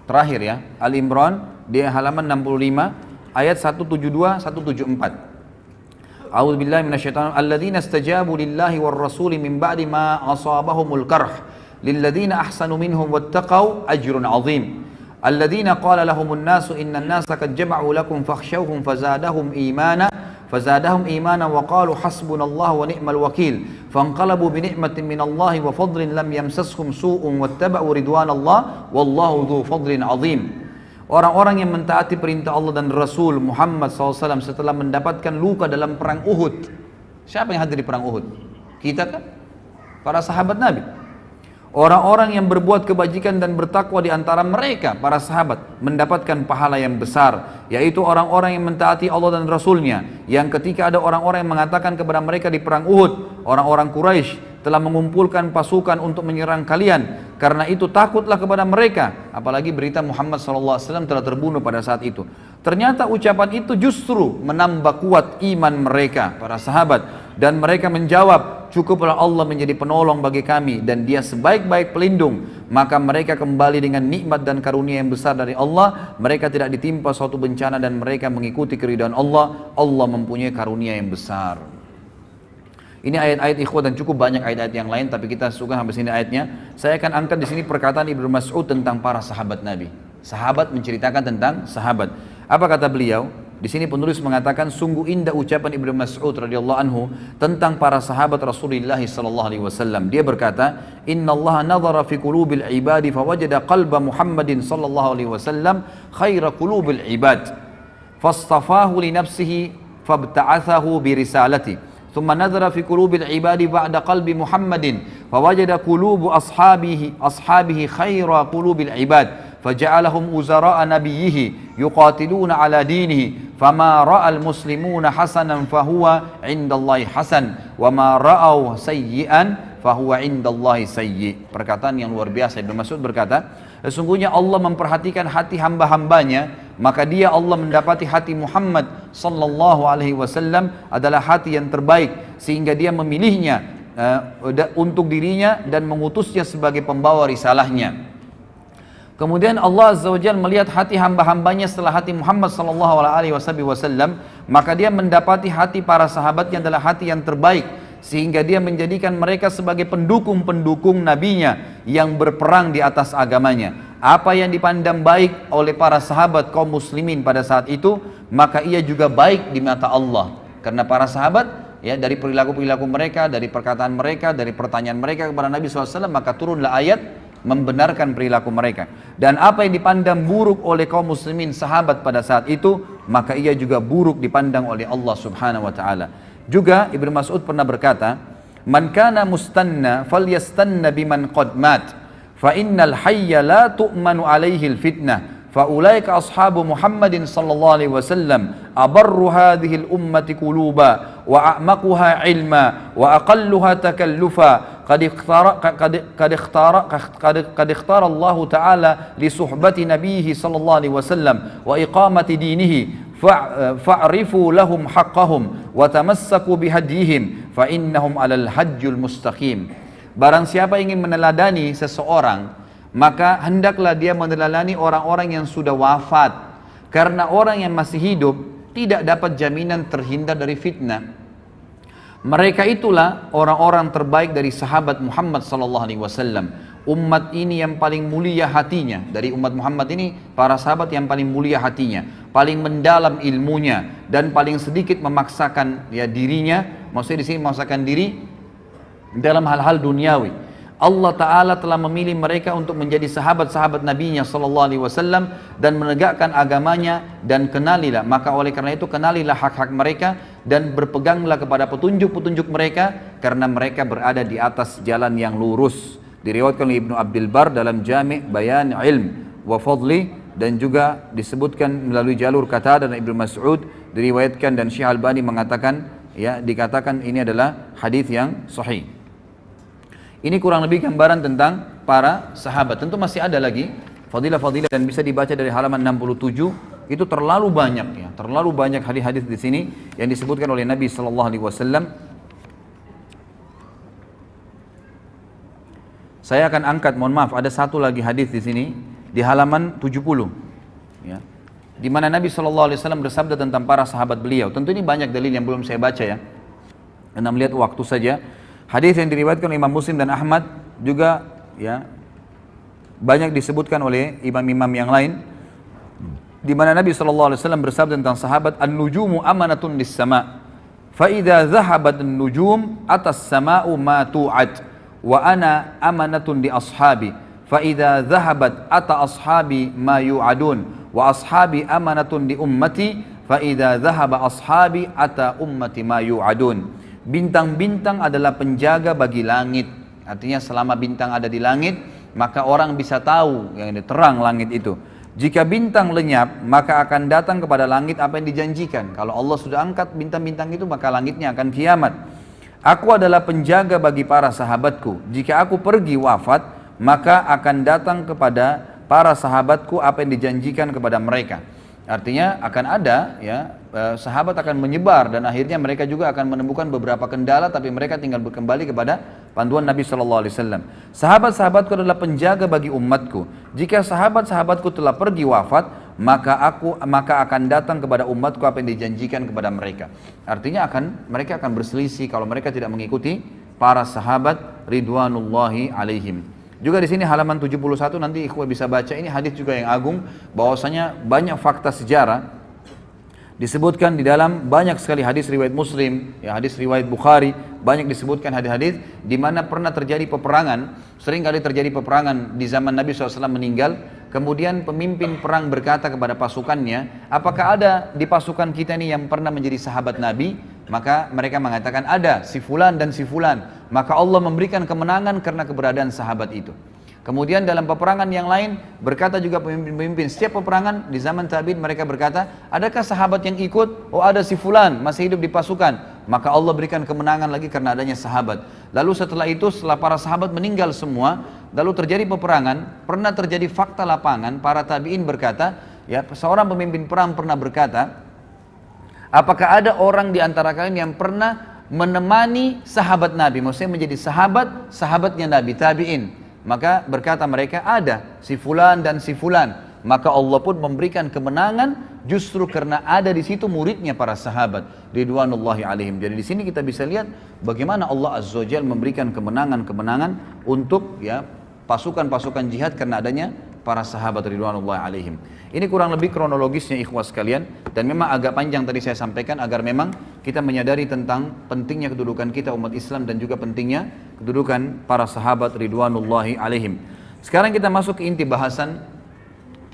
terakhir ya. Al-Imran di halaman 65 ayat 172 174. A'udzubillahi minasyaitonir alladzina istajabu lillahi war rasuli min ba'di ma asabahumul qarh lilladzina ahsanu minhum wattaqau ajrun 'azim. Alladzina qala lahumun nasu innan nasa qad jama'u lakum fakhshawhum فزادهم إيمانا وقالوا حسبنا الله ونعم الوكيل فانقلبوا بنعمة من الله وفضل لم يمسسهم سوء واتبعوا رضوان الله والله ذو فضل عظيم. Orang-orang yang mentaati perintah Allah dan Rasul Muhammad SAW setelah mendapatkan luka dalam perang Uhud. Siapa yang hadir di perang Uhud? Kita kan? Para sahabat Nabi. Orang-orang yang berbuat kebajikan dan bertakwa di antara mereka, para sahabat, mendapatkan pahala yang besar, yaitu orang-orang yang mentaati Allah dan Rasulnya. Yang ketika ada orang-orang yang mengatakan kepada mereka di perang Uhud, orang-orang Quraisy telah mengumpulkan pasukan untuk menyerang kalian, karena itu takutlah kepada mereka. Apalagi berita Muhammad SAW telah terbunuh pada saat itu. Ternyata ucapan itu justru menambah kuat iman mereka, para sahabat. Dan mereka menjawab, cukuplah Allah menjadi penolong bagi kami dan dia sebaik-baik pelindung. Maka mereka kembali dengan nikmat dan karunia yang besar dari Allah. Mereka tidak ditimpa suatu bencana dan mereka mengikuti keridhaan Allah. Allah mempunyai karunia yang besar. Ini ayat-ayat ikhwah dan cukup banyak ayat-ayat yang lain, tapi kita suka sampai sini ayatnya. Saya akan angkat di sini perkataan Ibnu Mas'ud tentang para sahabat Nabi. Sahabat menceritakan tentang sahabat. Apa kata beliau? Di sini penulis mengatakan sungguh indah ucapan Ibnu Mas'ud radhiyallahu anhu tentang para sahabat Rasulullah sallallahu alaihi wasallam. Dia berkata, "Inna Allah nadhara fi qulubil ibadi fawajada qalba Muhammadin sallallahu alaihi wasallam khaira qulubil ibad. Fastafahu li nafsihi fabta'athahu bi risalati. Thumma nadhara fi qulubil ibadi ba'da qalbi Muhammadin fawajada qulubu ashabihi khaira qulubil ibad. faja'alahum uzara'a nabiyhi yuqatiluna ala dinihi fama ra'al muslimuna hasanan fahuwa indallahi hasan wa ma ra'au sayyi'an fahuwa indallahi sayyi. Perkataan yang luar biasa. Ibnu Mas'ud berkata, sesungguhnya Allah memperhatikan hati hamba-hambanya, maka dia Allah mendapati hati Muhammad sallallahu alaihi wasallam adalah hati yang terbaik, sehingga dia memilihnya untuk dirinya dan mengutusnya sebagai pembawa risalahnya. Kemudian Allah Azza wa Jalla melihat hati hamba-hambanya setelah hati Muhammad sallallahu alaihi wasallam, maka dia mendapati hati para sahabatnya adalah hati yang terbaik, sehingga dia menjadikan mereka sebagai pendukung-pendukung nabinya yang berperang di atas agamanya. Apa yang dipandang baik oleh para sahabat kaum muslimin pada saat itu, maka ia juga baik di mata Allah. Karena para sahabat, ya, dari perilaku-perilaku mereka, dari perkataan mereka, dari pertanyaan mereka kepada Nabi SAW, maka turunlah ayat membenarkan perilaku mereka. Dan apa yang dipandang buruk oleh kaum muslimin sahabat pada saat itu, maka ia juga buruk dipandang oleh Allah Subhanahu wa taala. Juga Ibnu Mas'ud pernah berkata, "Man kana mustanna falyastanna biman qad mat, fa innal hayya la tu'manu alaihi al-fitnah." فأولئك أصحاب محمد صلى الله عليه وسلم أبر هذه الأمة قلوبا وأعمقها علما وأقلها تكلفا قد اختار الله تعالى لصحبة نبيه صلى الله عليه وسلم وإقامة دينه فاعرفوا لهم حقهم وتمسكوا بهديهم فإنهم على الحج المستقيم. Barang siapa ingin meneladani seseorang, maka hendaklah dia meneladani orang-orang yang sudah wafat, karena orang yang masih hidup tidak dapat jaminan terhindar dari fitnah. Mereka itulah orang-orang terbaik dari sahabat Muhammad sallallahu alaihi wasallam. Umat ini yang paling mulia hatinya, dari umat Muhammad ini para sahabat yang paling mulia hatinya, paling mendalam ilmunya, dan paling sedikit memaksakan ya dirinya, maksudnya di sini memaksakan diri dalam hal-hal duniawi. Allah Ta'ala telah memilih mereka untuk menjadi sahabat-sahabat Nabi-Nya Sallallahu Alaihi Wasallam dan menegakkan agamanya, dan kenalilah, maka oleh karena itu kenalilah hak-hak mereka dan berpeganglah kepada petunjuk-petunjuk mereka, karena mereka berada di atas jalan yang lurus. Diriwayatkan oleh Ibnu Abdul Bar dalam Jami' Bayan Ilm wa Fadli, dan juga disebutkan melalui jalur Qatadah dan Ibnu Mas'ud, diriwayatkan, dan Syekh Albani mengatakan, ya, dikatakan ini adalah hadis yang sahih. Ini kurang lebih gambaran tentang para sahabat. Tentu masih ada lagi fadilah-fadilah dan bisa dibaca dari halaman 67. Itu terlalu banyak, ya, terlalu banyak hadis-hadis di sini yang disebutkan oleh Nabi Sallallahu Alaihi Wasallam. Saya akan angkat, mohon maaf, ada satu lagi hadis di sini di halaman 70, ya, di mana Nabi Sallallahu Alaihi Wasallam bersabda tentang para sahabat beliau. Tentu ini banyak dalil yang belum saya baca, ya, karena melihat waktu saja. Hadis yang diriwayatkan oleh Imam Muslim dan Ahmad juga, ya, banyak disebutkan oleh imam-imam yang lain, di mana Nabi SAW bersabda tentang sahabat, "An-nujumu amanatun lis-sama, fa idza dhahabat an-nujum atas sama'u ma tu'ad, wa ana amanatun li ashabi, fa idza dhahabat ata ashabi ma yu'adun, wa ashabi amanatun li ummati, fa idza dhahaba ashabi ata ummati ma yu'adun." Bintang-bintang adalah penjaga bagi langit. Artinya selama bintang ada di langit, maka orang bisa tahu yang terang langit itu. Jika bintang lenyap, maka akan datang kepada langit apa yang dijanjikan. Kalau Allah sudah angkat bintang-bintang itu, maka langitnya akan kiamat. Aku adalah penjaga bagi para sahabatku. Jika aku pergi wafat, maka akan datang kepada para sahabatku apa yang dijanjikan kepada mereka. Artinya akan ada, ya, sahabat akan menyebar, dan akhirnya mereka juga akan menemukan beberapa kendala, tapi mereka tinggal kembali kepada panduan Nabi Sallallahu Alaihi Wasallam. Sahabat-sahabatku adalah penjaga bagi umatku. Jika sahabat-sahabatku telah pergi wafat, maka akan datang kepada umatku apa yang dijanjikan kepada mereka. Artinya mereka akan berselisih kalau mereka tidak mengikuti para sahabat ridwanullahi alaihim. Juga di sini halaman 71 nanti ikhwah bisa baca, ini hadis juga yang agung, bahwasanya banyak fakta sejarah disebutkan di dalam banyak sekali hadis riwayat Muslim, ya, hadis riwayat Bukhari, banyak disebutkan hadis-hadis di mana pernah terjadi peperangan. Sering kali terjadi peperangan di zaman Nabi SAW meninggal, kemudian pemimpin perang berkata kepada pasukannya, apakah ada di pasukan kita ini yang pernah menjadi sahabat Nabi? Maka mereka mengatakan ada, si fulan dan si fulan. Maka Allah memberikan kemenangan karena keberadaan sahabat itu. Kemudian dalam peperangan yang lain berkata juga pemimpin-pemimpin, setiap peperangan di zaman tabi'in mereka berkata, adakah sahabat yang ikut? Oh ada si fulan masih hidup di pasukan. Maka Allah berikan kemenangan lagi karena adanya sahabat. Lalu setelah itu, setelah para sahabat meninggal semua, lalu terjadi peperangan, pernah terjadi fakta lapangan, para tabi'in berkata, ya seorang pemimpin perang pernah berkata, apakah ada orang di antara kalian yang pernah menemani sahabat Nabi, maksudnya menjadi sahabatnya Nabi, tabi'in? Maka berkata mereka, ada si fulan dan si fulan. Maka Allah pun memberikan kemenangan justru karena ada di situ muridnya para sahabat ridwanullahi alaihim. Jadi di sini kita bisa lihat bagaimana Allah Azza wa Jalla memberikan kemenangan-kemenangan untuk ya pasukan-pasukan jihad karena adanya para sahabat ridwanullahi alaihim. Ini kurang lebih kronologisnya ikhwas sekalian, dan memang agak panjang tadi saya sampaikan agar memang kita menyadari tentang pentingnya kedudukan kita umat Islam dan juga pentingnya kedudukan para sahabat ridwanullahi alaihim. Sekarang kita masuk ke inti bahasan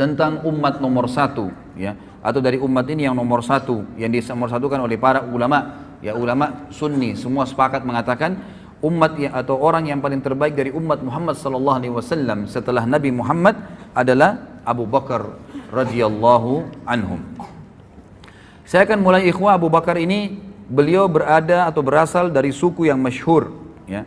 tentang umat nomor satu, ya, atau dari umat ini yang nomor satu, yang dinomorsatukan oleh para ulama, ya ulama Sunni semua sepakat mengatakan umat yang, atau orang yang paling terbaik dari umat Muhammad sallallahu alaihi wasallam setelah Nabi Muhammad adalah Abu Bakar radhiyallahu anhum. Saya akan mulai ikhwah. Abu Bakar ini beliau berada atau berasal dari suku yang masyhur, ya.